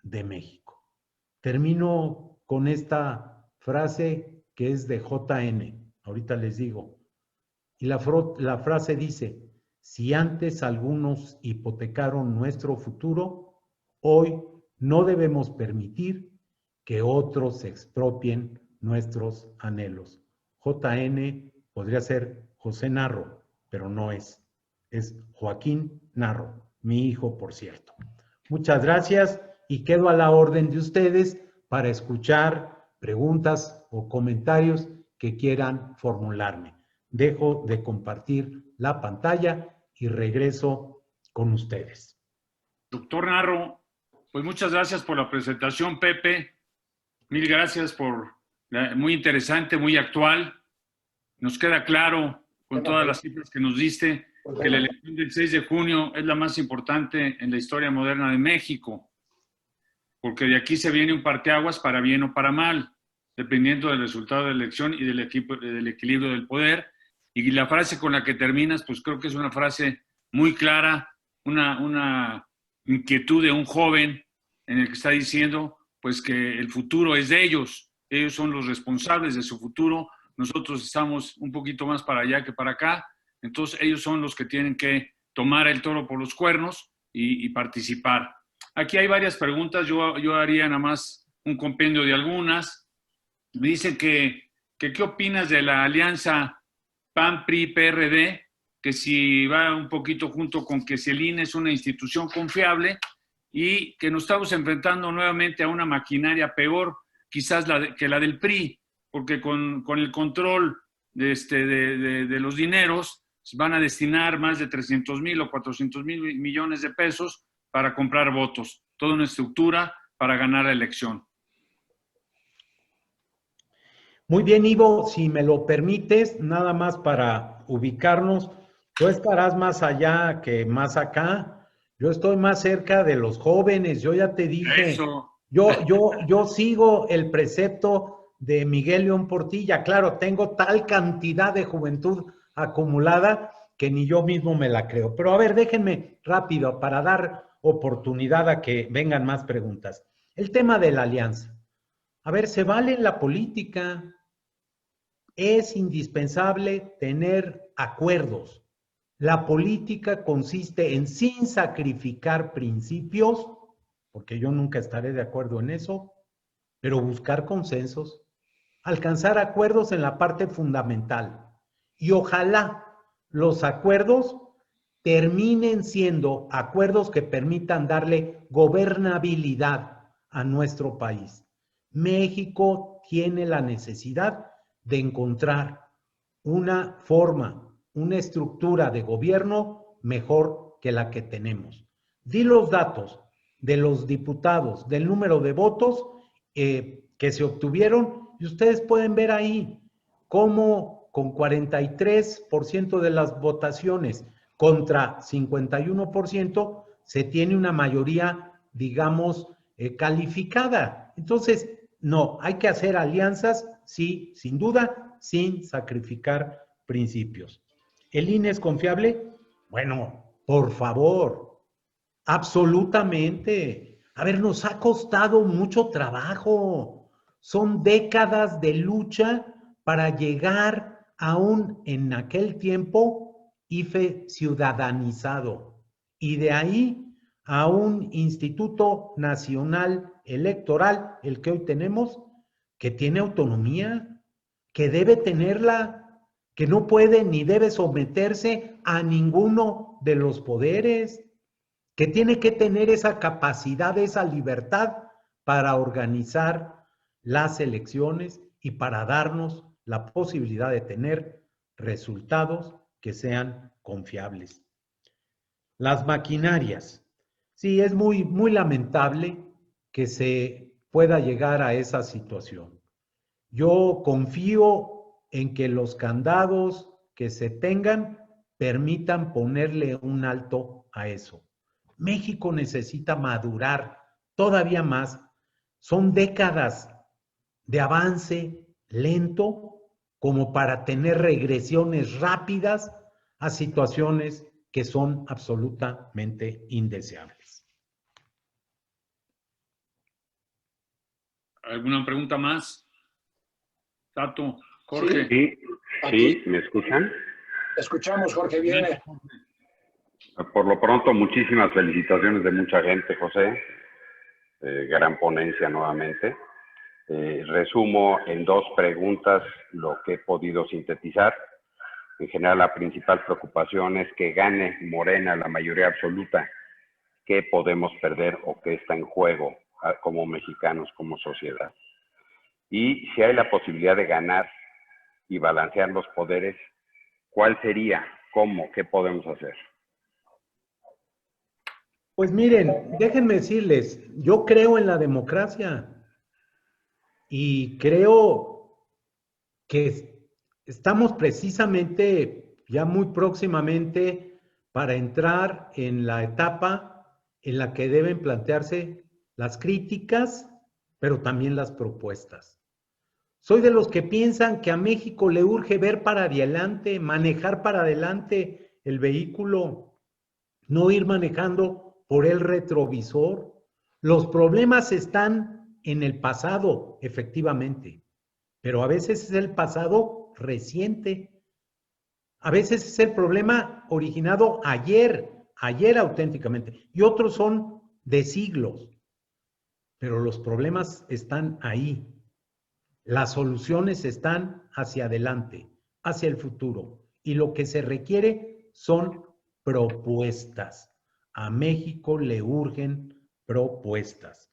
de México. Termino con esta frase que es de JN, ahorita les digo, y la frase dice: si antes algunos hipotecaron nuestro futuro, hoy no debemos permitir que otros expropien nuestros anhelos. JN podría ser José Narro, pero no es. Es Joaquín Narro, mi hijo, por cierto. Muchas gracias y quedo a la orden de ustedes para escuchar preguntas o comentarios que quieran formularme. Dejo de compartir la pantalla y regreso con ustedes. Doctor Narro, pues muchas gracias por la presentación, Pepe. Mil gracias por muy interesante, muy actual. Nos queda claro con todas las cifras que nos diste que la elección del 6 de junio es la más importante en la historia moderna de México, porque de aquí se viene un parteaguas para bien o para mal, dependiendo del resultado de la elección y del equilibrio del poder. Y la frase con la que terminas, pues creo que es una frase muy clara, una inquietud de un joven en el que está diciendo pues que el futuro es de ellos son los responsables de su futuro, nosotros estamos un poquito más para allá que para acá, entonces ellos son los que tienen que tomar el toro por los cuernos y participar. Aquí hay varias preguntas, yo haría nada más un compendio de algunas. Me dicen que ¿qué opinas de la alianza PAN-PRI-PRD? Que si va un poquito junto con que si el INE es una institución confiable y que nos estamos enfrentando nuevamente a una maquinaria peor quizás que la del PRI, porque con el control de los dineros van a destinar más de 300,000 o 400,000 millones de pesos para comprar votos, toda una estructura para ganar la elección. Muy bien, Ivo, si me lo permites, nada más para ubicarnos, tú estarás más allá que más acá. Yo estoy más cerca de los jóvenes, yo ya te dije. Eso. Yo sigo el precepto de Miguel León Portilla. Claro, tengo tal cantidad de juventud acumulada que ni yo mismo me la creo. Pero a ver, déjenme rápido para dar oportunidad a que vengan más preguntas. El tema de la alianza. A ver, se vale en la política. Es indispensable tener acuerdos. La política consiste en, sin sacrificar principios, porque yo nunca estaré de acuerdo en eso, pero buscar consensos, alcanzar acuerdos en la parte fundamental. Y ojalá los acuerdos terminen siendo acuerdos que permitan darle gobernabilidad a nuestro país. México tiene la necesidad de encontrar una forma, una estructura de gobierno mejor que la que tenemos. Di los datos de los diputados, del número de votos que se obtuvieron, y ustedes pueden ver ahí cómo con 43% de las votaciones contra 51% se tiene una mayoría, digamos, calificada. Entonces, no, hay que hacer alianzas, sí, sin duda, sin sacrificar principios. ¿El INE es confiable? Bueno, por favor, absolutamente. A ver, nos ha costado mucho trabajo. Son décadas de lucha para llegar a en aquel tiempo, IFE ciudadanizado. Y de ahí a un Instituto Nacional Electoral, el que hoy tenemos, que tiene autonomía, que debe tenerla, que no puede ni debe someterse a ninguno de los poderes, que tiene que tener esa capacidad, esa libertad para organizar las elecciones y para darnos la posibilidad de tener resultados que sean confiables. Las maquinarias. Sí, es muy, muy lamentable que se pueda llegar a esa situación. Yo confío en que los candados que se tengan permitan ponerle un alto a eso. México necesita madurar todavía más. Son décadas de avance lento como para tener regresiones rápidas a situaciones que son absolutamente indeseables. ¿Alguna pregunta más? Tato, Jorge. Sí, ¿me escuchan? Escuchamos, Jorge, viene. Por lo pronto, muchísimas felicitaciones de mucha gente, José. Gran ponencia nuevamente. Resumo en 2 preguntas lo que he podido sintetizar. En general, la principal preocupación es que gane Morena la mayoría absoluta. ¿Qué podemos perder o qué está en juego como mexicanos, como sociedad? Y si hay la posibilidad de ganar y balancear los poderes, ¿cuál sería? ¿Cómo? ¿Qué podemos hacer? Pues miren, déjenme decirles, yo creo en la democracia y creo que estamos precisamente ya muy próximamente para entrar en la etapa en la que deben plantearse las críticas, pero también las propuestas. Soy de los que piensan que a México le urge ver para adelante, manejar para adelante el vehículo, no ir manejando por el retrovisor. Los problemas están en el pasado, efectivamente, pero a veces es el pasado reciente. A veces es el problema originado ayer auténticamente, y otros son de siglos, pero los problemas están ahí. Las soluciones están hacia adelante, hacia el futuro, y lo que se requiere son propuestas. A México le urgen propuestas.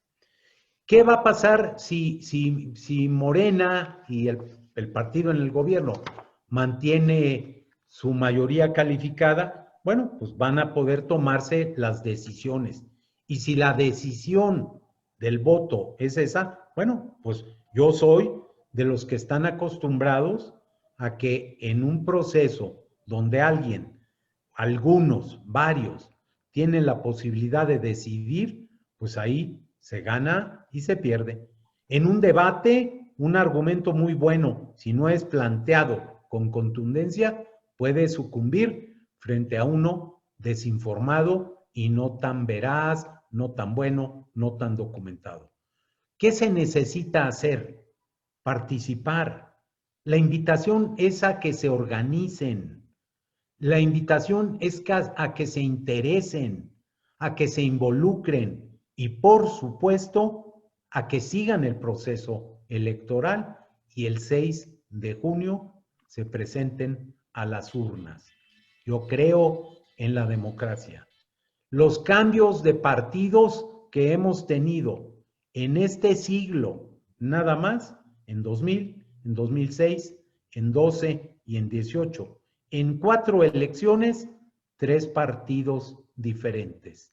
¿Qué va a pasar si Morena y el partido en el gobierno mantiene su mayoría calificada? Bueno, pues van a poder tomarse las decisiones. Y si la decisión del voto es esa, bueno, pues yo soy de los que están acostumbrados a que en un proceso donde algunos, varios, tienen la posibilidad de decidir, pues ahí se gana y se pierde. En un debate, un argumento muy bueno, si no es planteado con contundencia, puede sucumbir frente a uno desinformado y no tan veraz, no tan bueno, no tan documentado. ¿Qué se necesita hacer? Participar. La invitación es a que se organicen. La invitación es a que se interesen, a que se involucren y, por supuesto, a que sigan el proceso electoral y el 6 de junio se presenten a las urnas. Yo creo en la democracia. Los cambios de partidos que hemos tenido en este siglo, nada más, en 2000, en 2006, en 12 y en 18, en 4 elecciones, 3 partidos diferentes.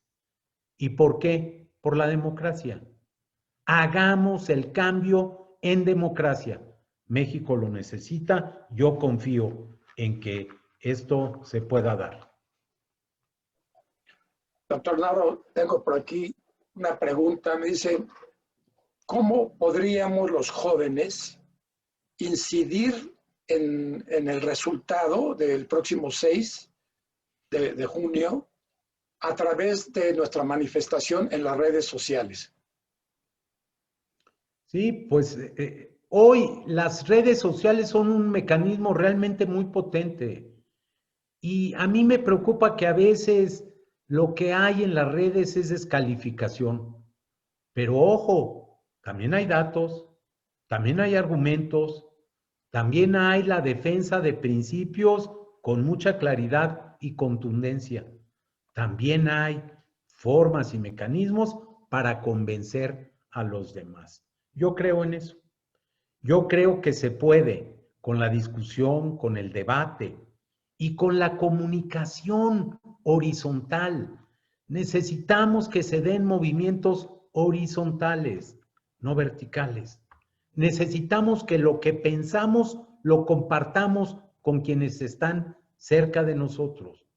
¿Y por qué? Por la democracia. Hagamos el cambio en democracia. México lo necesita. Yo confío en que esto se pueda dar. Doctor Narro, tengo por aquí una pregunta. Me dice, ¿cómo podríamos los jóvenes incidir en el resultado del próximo 6 de junio a través de nuestra manifestación en las redes sociales? Sí, pues hoy las redes sociales son un mecanismo realmente muy potente y a mí me preocupa que a veces lo que hay en las redes es descalificación. Pero ojo, también hay datos, también hay argumentos, también hay la defensa de principios con mucha claridad y contundencia. También hay formas y mecanismos para convencer a los demás. Yo creo en eso. Yo creo que se puede con la discusión, con el debate y con la comunicación horizontal. Necesitamos que se den movimientos horizontales, no verticales. Necesitamos que lo que pensamos lo compartamos con quienes están cerca de nosotros.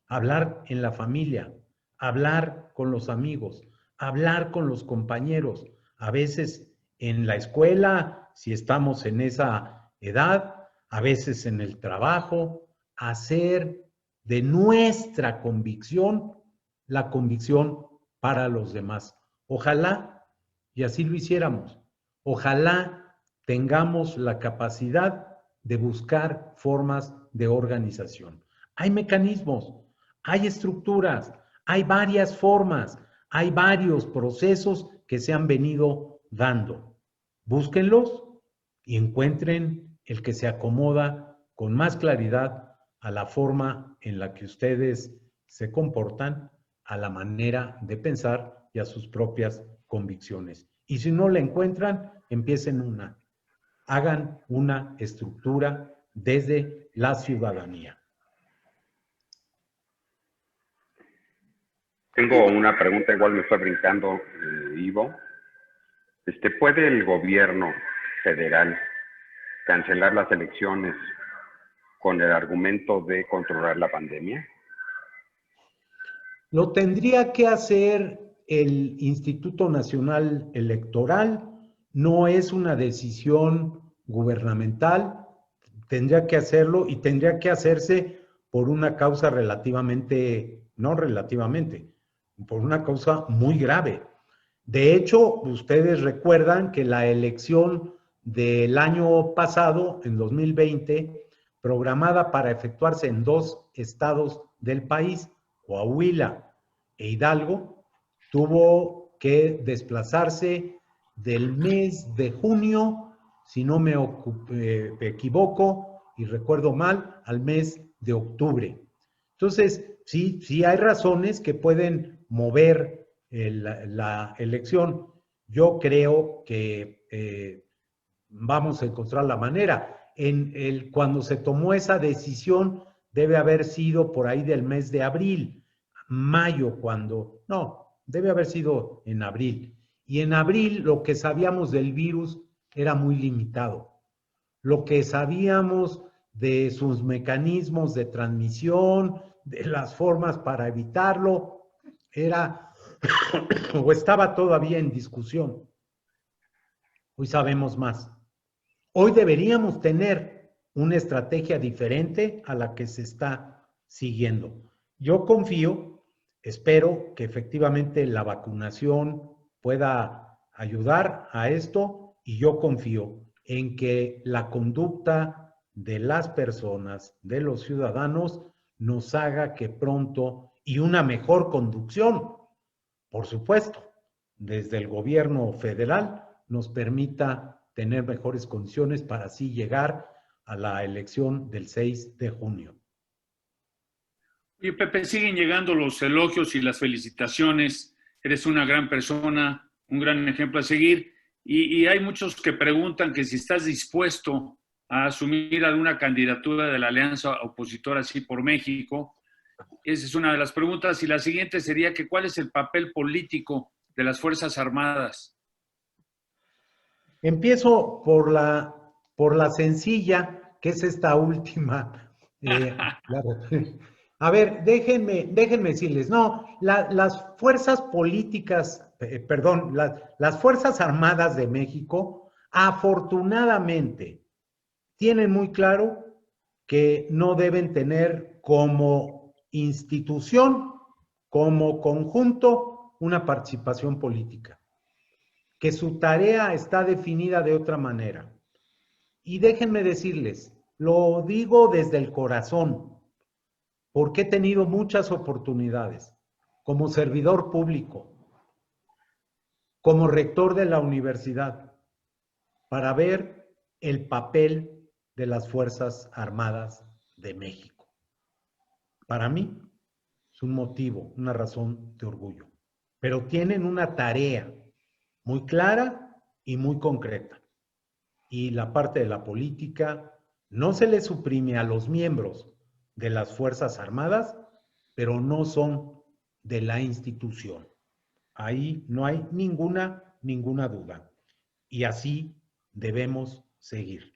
Hablar en la familia, hablar con los amigos, hablar con los compañeros, a veces en la escuela, si estamos en esa edad, a veces en el trabajo, hacer de nuestra convicción la convicción para los demás. Ojalá, y así lo hiciéramos, ojalá tengamos la capacidad de buscar formas de organización. Hay mecanismos, hay estructuras, hay varias formas, hay varios procesos que se han venido dando. Búsquenlos y encuentren el que se acomoda con más claridad a la forma en la que ustedes se comportan, a la manera de pensar y a sus propias convicciones. Y si no la encuentran, empiecen una. Hagan una estructura desde la ciudadanía. Tengo una pregunta, igual me estoy brincando, Ivo. ¿Puede el gobierno federal cancelar las elecciones con el argumento de controlar la pandemia? Lo tendría que hacer el Instituto Nacional Electoral, no es una decisión gubernamental, tendría que hacerlo y tendría que hacerse por una causa por una causa muy grave. De hecho, ustedes recuerdan que la elección del año pasado, en 2020, programada para efectuarse en 2 estados del país, Coahuila e Hidalgo, tuvo que desplazarse del mes de junio, si no me equivoco y recuerdo mal, al mes de octubre. Entonces, sí hay razones que pueden mover la elección. Yo creo que vamos a encontrar la manera. Cuando se tomó esa decisión, debe haber sido por ahí del mes de abril, mayo, debe haber sido en abril. Y en abril lo que sabíamos del virus era muy limitado. Lo que sabíamos de sus mecanismos de transmisión, de las formas para evitarlo, era o estaba todavía en discusión. Hoy sabemos más. Hoy deberíamos tener una estrategia diferente a la que se está siguiendo. Yo confío espero que efectivamente la vacunación pueda ayudar a esto y yo confío en que la conducta de las personas, de los ciudadanos, nos haga que pronto, y una mejor conducción, por supuesto, desde el gobierno federal, nos permita tener mejores condiciones para así llegar a la elección del 6 de junio. Oye, Pepe, siguen llegando los elogios y las felicitaciones. Eres una gran persona, un gran ejemplo a seguir. Y hay muchos que preguntan que si estás dispuesto a asumir alguna candidatura de la alianza opositora Sí por México. Esa es una de las preguntas. Y la siguiente sería que ¿cuál es el papel político de las Fuerzas Armadas? Empiezo por la sencilla, que es esta última. A ver, déjenme decirles, no, las fuerzas políticas, perdón, las Fuerzas Armadas de México, afortunadamente, tienen muy claro que no deben tener como institución, como conjunto, una participación política, que su tarea está definida de otra manera. Y déjenme decirles, lo digo desde el corazón, porque he tenido muchas oportunidades como servidor público, como rector de la universidad, para ver el papel de las Fuerzas Armadas de México. Para mí es un motivo, una razón de orgullo, pero tienen una tarea muy clara y muy concreta. Y la parte de la política no se le suprime a los miembros de las Fuerzas Armadas, pero no son de la institución. Ahí no hay ninguna duda. Y así debemos seguir.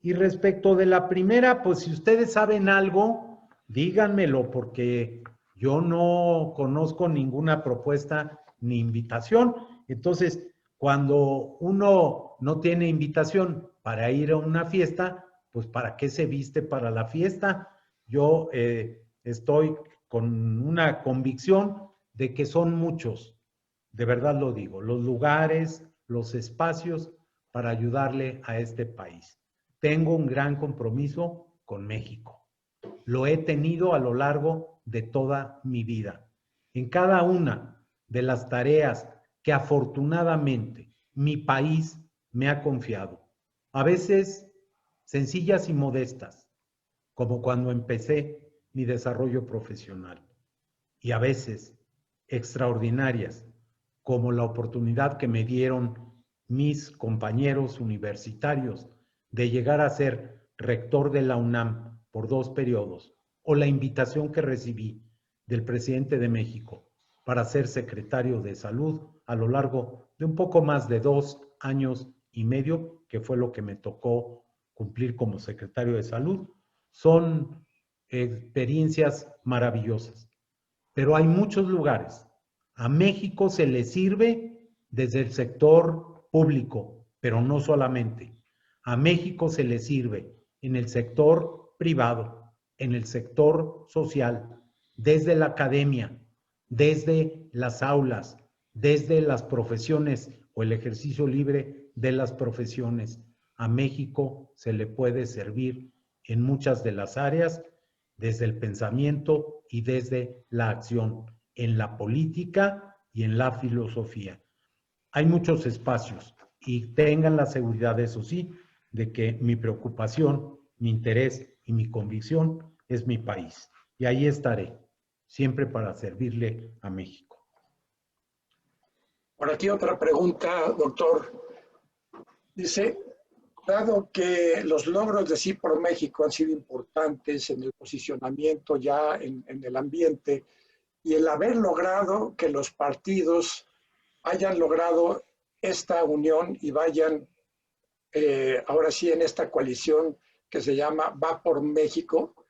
Y respecto de la primera, pues si ustedes saben algo, díganmelo, porque yo no conozco ninguna propuesta ni invitación. Entonces, cuando uno no tiene invitación para ir a una fiesta, pues ¿para qué se viste para la fiesta? Yo estoy con una convicción de que son muchos, de verdad lo digo, los lugares, los espacios para ayudarle a este país. Tengo un gran compromiso con México. Lo he tenido a lo largo de toda mi vida. En cada una de las tareas que afortunadamente mi país me ha confiado, a veces sencillas y modestas, como cuando empecé mi desarrollo profesional, y a veces extraordinarias, como la oportunidad que me dieron mis compañeros universitarios de llegar a ser rector de la UNAM por 2 periodos, o la invitación que recibí del presidente de México para ser secretario de Salud a lo largo de un poco más de 2 años y medio, que fue lo que me tocó cumplir como secretario de Salud. Son experiencias maravillosas, pero hay muchos lugares. A México se le sirve desde el sector público, pero no solamente. A México se le sirve en el sector privado, en el sector social, desde la academia, desde las aulas, desde las profesiones o el ejercicio libre de las profesiones. A México se le puede servir en muchas de las áreas, desde el pensamiento y desde la acción, en la política y en la filosofía. Hay muchos espacios y tengan la seguridad, eso sí, de que mi preocupación, mi interés y mi convicción es mi país. Y ahí estaré, siempre para servirle a México. Por aquí otra pregunta, doctor. Dice, dado que los logros de Sí por México han sido importantes en el posicionamiento ya en el ambiente y el haber logrado que los partidos hayan logrado esta unión y vayan ahora sí en esta coalición que se llama Va por México,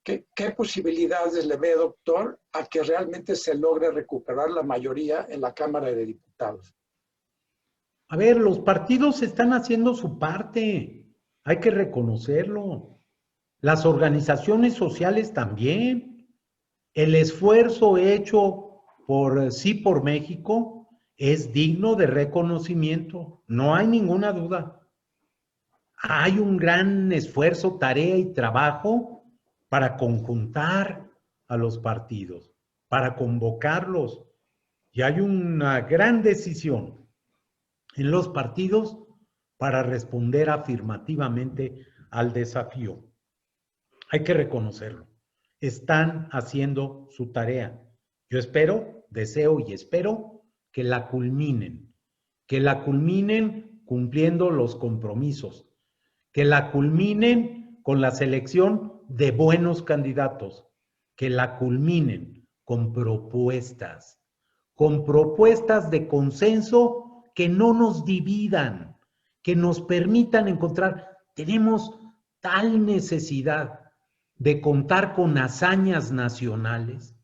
¿qué posibilidades le ve, doctor, a que realmente se logre recuperar la mayoría en la Cámara de Diputados? A ver, los partidos están haciendo su parte, hay que reconocerlo. Las organizaciones sociales también. El esfuerzo hecho por Sí por México es digno de reconocimiento, no hay ninguna duda. Hay un gran esfuerzo, tarea y trabajo para conjuntar a los partidos, para convocarlos. Y hay una gran decisión en los partidos para responder afirmativamente al desafío. Hay que reconocerlo. Están haciendo su tarea. Yo espero, deseo y espero que la culminen cumpliendo los compromisos, que la culminen con la selección de buenos candidatos, que la culminen con propuestas de consenso que no nos dividan, que nos permitan encontrar. Tenemos tal necesidad de contar con hazañas nacionales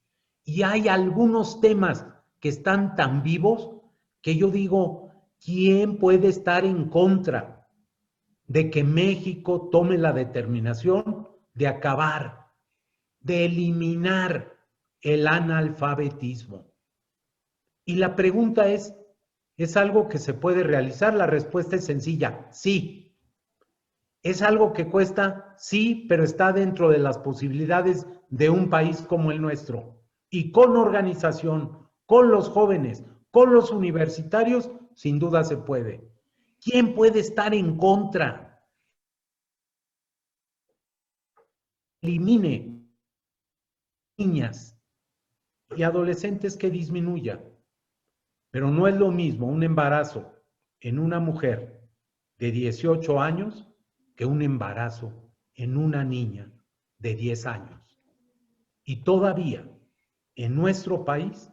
y hay algunos temas que están tan vivos que yo digo, ¿quién puede estar en contra de que México tome la determinación de acabar, de eliminar el analfabetismo? Y la pregunta ¿es algo que se puede realizar? La respuesta es sencilla, sí. ¿Es algo que cuesta? Sí, pero está dentro de las posibilidades de un país como el nuestro. Y con organización, con los jóvenes, con los universitarios, sin duda se puede. ¿Quién puede estar en contra? Elimine niñas y adolescentes que disminuya. Pero no es lo mismo un embarazo en una mujer de 18 años que un embarazo en una niña de 10 años. Y todavía en nuestro país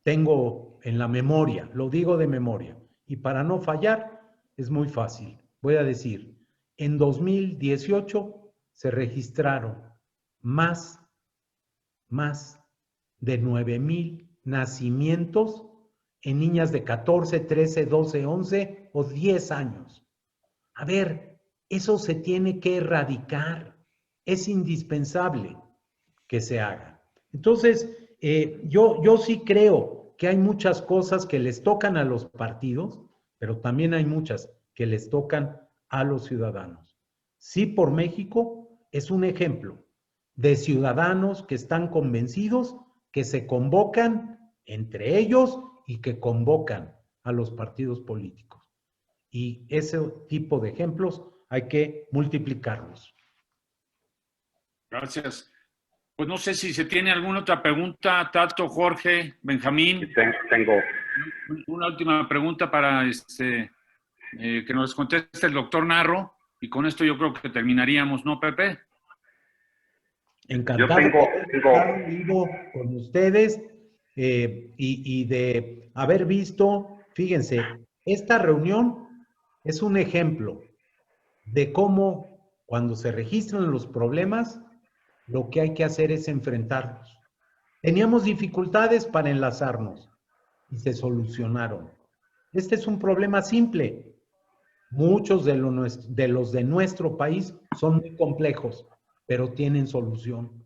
tengo en la memoria, lo digo de memoria, y para no fallar es muy fácil. Voy a decir, en 2018 se registraron más de 9,000 nacimientos en niñas de 14, 13, 12, 11 o 10 años. A ver, eso se tiene que erradicar. Es indispensable que se haga. Entonces, yo sí creo que hay muchas cosas que les tocan a los partidos, pero también hay muchas que les tocan a los ciudadanos. Sí por México es un ejemplo de ciudadanos que están convencidos, que se convocan entre ellos y que convocan a los partidos políticos. Y ese tipo de ejemplos hay que multiplicarlos. Gracias. Pues no sé si se tiene alguna otra pregunta, Tato, Jorge, Benjamín. Tengo. Una última pregunta para que nos conteste el doctor Narro, y con esto yo creo que terminaríamos, ¿no, Pepe? Encantado de estar vivo con ustedes y de haber visto, fíjense, esta reunión es un ejemplo de cómo cuando se registran los problemas, lo que hay que hacer es enfrentarlos. Teníamos dificultades para enlazarnos y se solucionaron. Este es un problema simple. Muchos de los de nuestro país son muy complejos, pero tienen solución.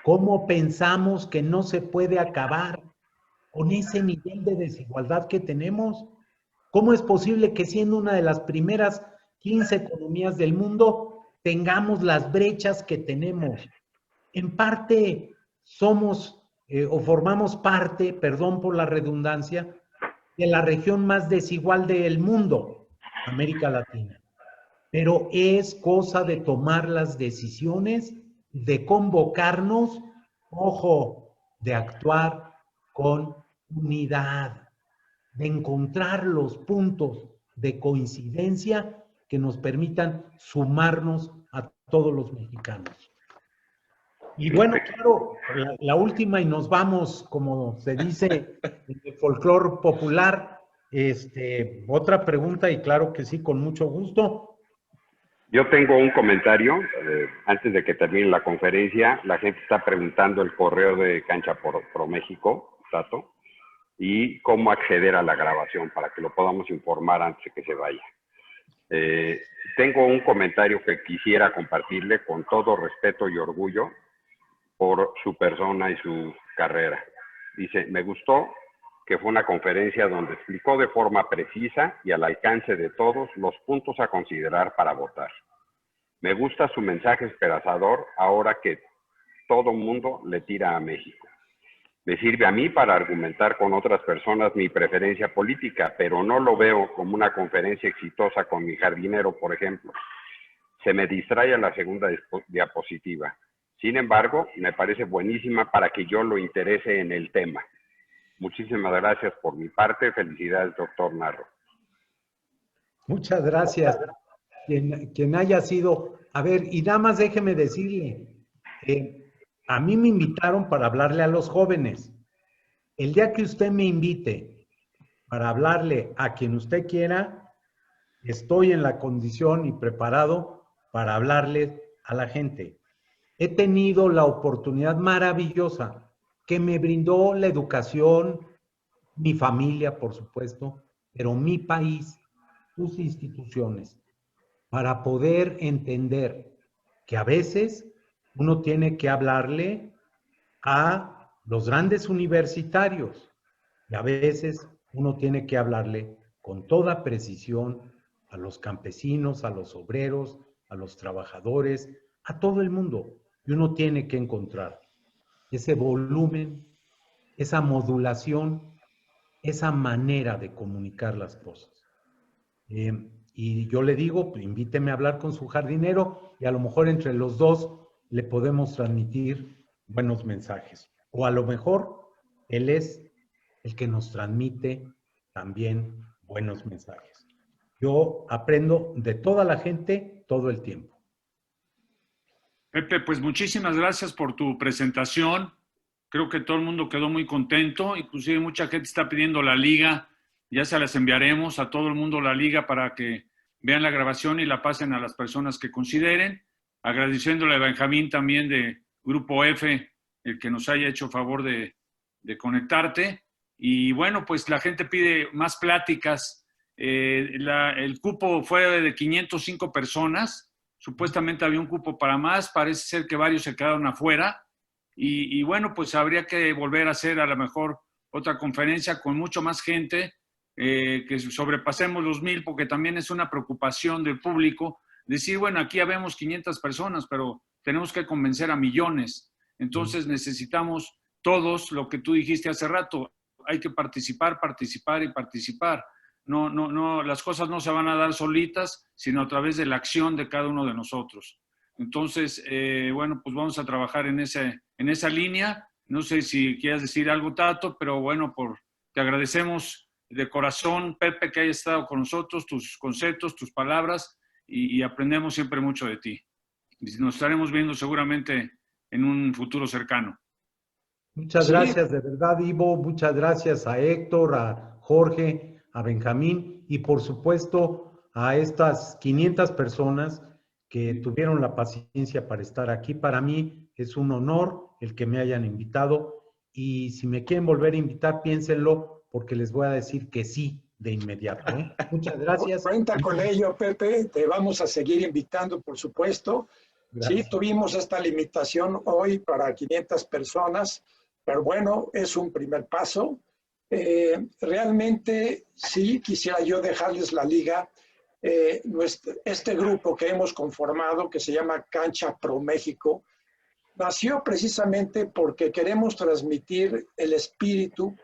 ¿Cómo pensamos que no se puede acabar con ese nivel de desigualdad que tenemos? ¿Cómo es posible que siendo una de las primeras 15 economías del mundo tengamos las brechas que tenemos? En parte somos o formamos parte, perdón por la redundancia, de la región más desigual del mundo, América Latina. Pero es cosa de tomar las decisiones, de convocarnos, ojo, de actuar con unidad, de encontrar los puntos de coincidencia que nos permitan sumarnos a todos los mexicanos. Y bueno, claro, la última y nos vamos, como se dice en el folclore popular, otra pregunta y claro que sí, con mucho gusto. Yo tengo un comentario, antes de que termine la conferencia, la gente está preguntando el correo de Cancha Pro México, Tato, y cómo acceder a la grabación para que lo podamos informar antes de que se vaya. Tengo un comentario que quisiera compartirle con todo respeto y orgullo, por su persona y su carrera. Dice, me gustó que fue una conferencia donde explicó de forma precisa y al alcance de todos los puntos a considerar para votar. Me gusta su mensaje esperanzador ahora que todo mundo le tira a México. Me sirve a mí para argumentar con otras personas mi preferencia política, pero no lo veo como una conferencia exitosa con mi jardinero, por ejemplo. Se me distrae a la segunda diapositiva. Sin embargo, me parece buenísima para que yo lo interese en el tema. Muchísimas gracias por mi parte. Felicidades, doctor Narro. Muchas gracias. Quien haya sido... A ver, y nada más déjeme decirle, a mí me invitaron para hablarle a los jóvenes. El día que usted me invite para hablarle a quien usted quiera, estoy en la condición y preparado para hablarle a la gente. He tenido la oportunidad maravillosa que me brindó la educación, mi familia, por supuesto, pero mi país, sus instituciones, para poder entender que a veces uno tiene que hablarle a los grandes universitarios y a veces uno tiene que hablarle con toda precisión a los campesinos, a los obreros, a los trabajadores, a todo el mundo. Y uno tiene que encontrar ese volumen, esa modulación, esa manera de comunicar las cosas. Y yo le digo, pues, invíteme a hablar con su jardinero y a lo mejor entre los dos le podemos transmitir buenos mensajes. O a lo mejor él es el que nos transmite también buenos mensajes. Yo aprendo de toda la gente todo el tiempo. Pepe, pues muchísimas gracias por tu presentación. Creo que todo el mundo quedó muy contento. Inclusive mucha gente está pidiendo la liga. Ya se las enviaremos a todo el mundo la liga para que vean la grabación y la pasen a las personas que consideren. Agradeciéndole a Benjamín también de Grupo F, el que nos haya hecho favor de conectarte. Y bueno, pues la gente pide más pláticas. El cupo fue de 505 personas. Supuestamente había un cupo para más. Parece ser que varios se quedaron afuera. Y bueno, pues habría que volver a hacer a lo mejor otra conferencia con mucho más gente, que sobrepasemos los 1000, porque también es una preocupación del público. Decir, bueno, aquí ya vemos 500 personas, pero tenemos que convencer a millones. Entonces necesitamos todos, lo que tú dijiste hace rato, hay que participar, participar y participar. No, las cosas no se van a dar solitas, sino a través de la acción de cada uno de nosotros. Entonces, bueno, pues vamos a trabajar en esa línea. No sé si quieres decir algo, Tato, pero bueno, te agradecemos de corazón, Pepe, que hayas estado con nosotros, tus conceptos, tus palabras, y aprendemos siempre mucho de ti. Nos estaremos viendo seguramente en un futuro cercano. Muchas gracias, de verdad, Ivo. Muchas gracias a Héctor, a Jorge, a Benjamín y por supuesto a estas 500 personas que tuvieron la paciencia para estar aquí. Para mí es un honor el que me hayan invitado y si me quieren volver a invitar, piénsenlo porque les voy a decir que sí de inmediato. Muchas gracias. Cuenta con ello, Pepe. Te vamos a seguir invitando, por supuesto. Gracias. Sí, tuvimos esta limitación hoy para 500 personas, pero bueno, es un primer paso. Realmente sí quisiera yo dejarles la liga. Este grupo que hemos conformado, que se llama Cancha Pro México, nació precisamente porque queremos transmitir el espíritu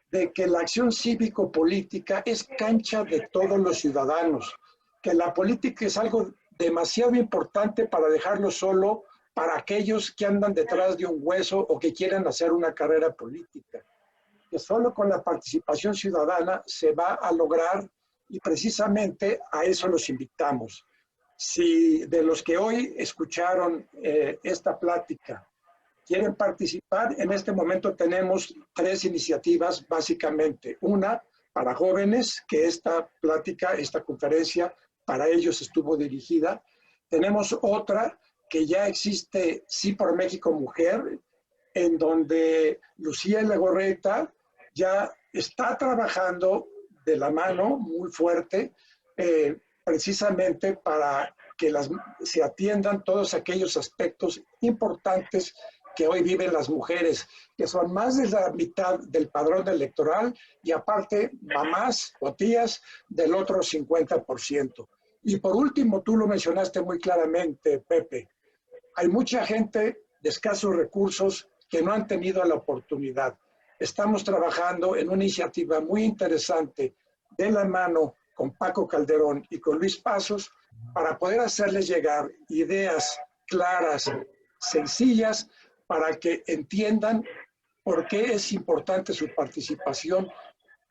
de que la acción cívico-política es cancha de todos los ciudadanos, que la política es algo demasiado importante para dejarlo solo para aquellos que andan detrás de un hueso o que quieren hacer una carrera política. Que solo con la participación ciudadana se va a lograr y precisamente a eso los invitamos. Si de los que hoy escucharon esta plática quieren participar, en este momento tenemos 3 iniciativas básicamente. Una para jóvenes, que esta plática, esta conferencia, para ellos estuvo dirigida. Tenemos otra que ya existe, Sí por México Mujer, en donde Lucía Legorreta ya está trabajando de la mano muy fuerte, precisamente para que se atiendan todos aquellos aspectos importantes que hoy viven las mujeres, que son más de la mitad del padrón electoral y aparte mamás o tías del otro 50%. Y por último, tú lo mencionaste muy claramente, Pepe, hay mucha gente de escasos recursos que no han tenido la oportunidad. Estamos trabajando en una iniciativa muy interesante de la mano con Paco Calderón y con Luis Pasos para poder hacerles llegar ideas claras, sencillas, para que entiendan por qué es importante su participación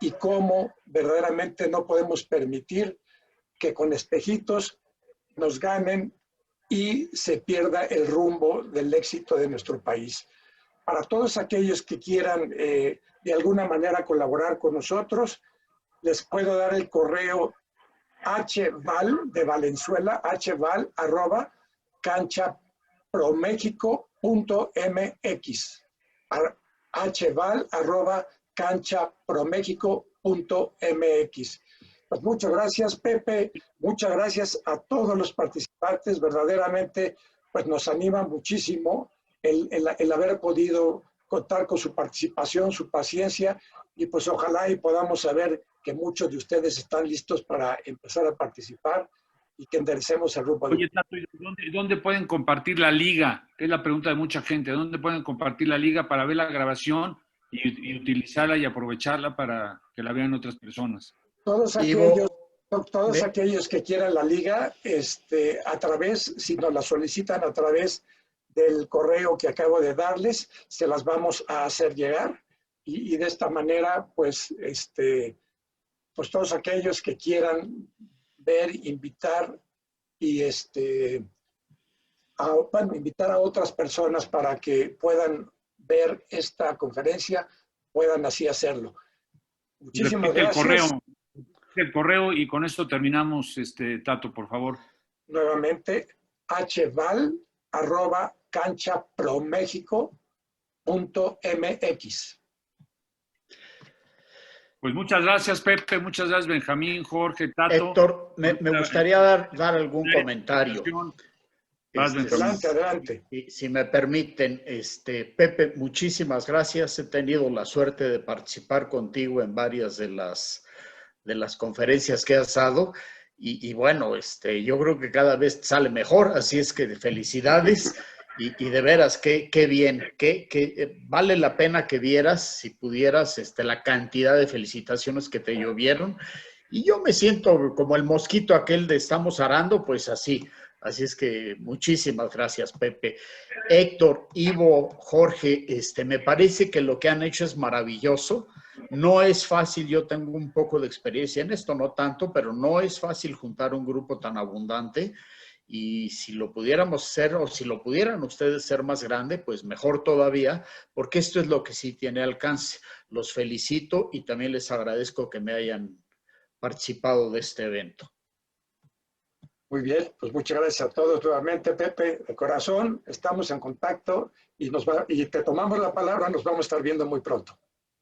y cómo verdaderamente no podemos permitir que con espejitos nos ganen y se pierda el rumbo del éxito de nuestro país. Para todos aquellos que quieran de alguna manera colaborar con nosotros, les puedo dar el correo hval de Valenzuela, hval@canchapromexico.mx, hval@canchapromexico.mx. Pues muchas gracias, Pepe, muchas gracias a todos los participantes, verdaderamente pues nos anima muchísimo el haber podido contar con su participación, su paciencia, y pues ojalá y podamos saber que muchos de ustedes están listos para empezar a participar y que enderecemos el rumbo. Oye, Tato, ¿dónde pueden compartir la liga? Es la pregunta de mucha gente. ¿Dónde pueden compartir la liga para ver la grabación y utilizarla y aprovecharla para que la vean otras personas? Todos aquellos que quieran la liga, a través, si nos la solicitan a través del correo que acabo de darles, se las vamos a hacer llegar y de esta manera, pues todos aquellos que quieran ver, invitar y invitar a otras personas para que puedan ver esta conferencia, puedan así hacerlo. Muchísimas gracias. El correo y con esto terminamos, Tato, por favor. Nuevamente, hval@canchapromexico.mx. Pues muchas gracias, Pepe, muchas gracias, Benjamín, Jorge, Tato. Héctor, me gustaría dar algún comentario. Adelante. Si me permiten, Pepe, muchísimas gracias. He tenido la suerte de participar contigo en varias de las conferencias que has dado y bueno, yo creo que cada vez sale mejor, así es que felicidades y de veras, qué bien, que vale la pena que vieras, si pudieras, la cantidad de felicitaciones que te llovieron y yo me siento como el mosquito aquel de estamos arando, pues así es que muchísimas gracias, Pepe. Héctor, Ivo, Jorge, me parece que lo que han hecho es maravilloso. No es fácil, yo tengo un poco de experiencia en esto, no tanto, pero no es fácil juntar un grupo tan abundante y si lo pudiéramos hacer o si lo pudieran ustedes ser más grande, pues mejor todavía, porque esto es lo que sí tiene alcance. Los felicito y también les agradezco que me hayan participado de este evento. Muy bien, pues muchas gracias a todos nuevamente, Pepe, de corazón, estamos en contacto y te tomamos la palabra, nos vamos a estar viendo muy pronto.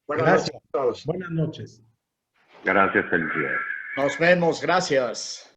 Buenas noches a todos. Buenas noches. Gracias, felicidades. Nos vemos, gracias.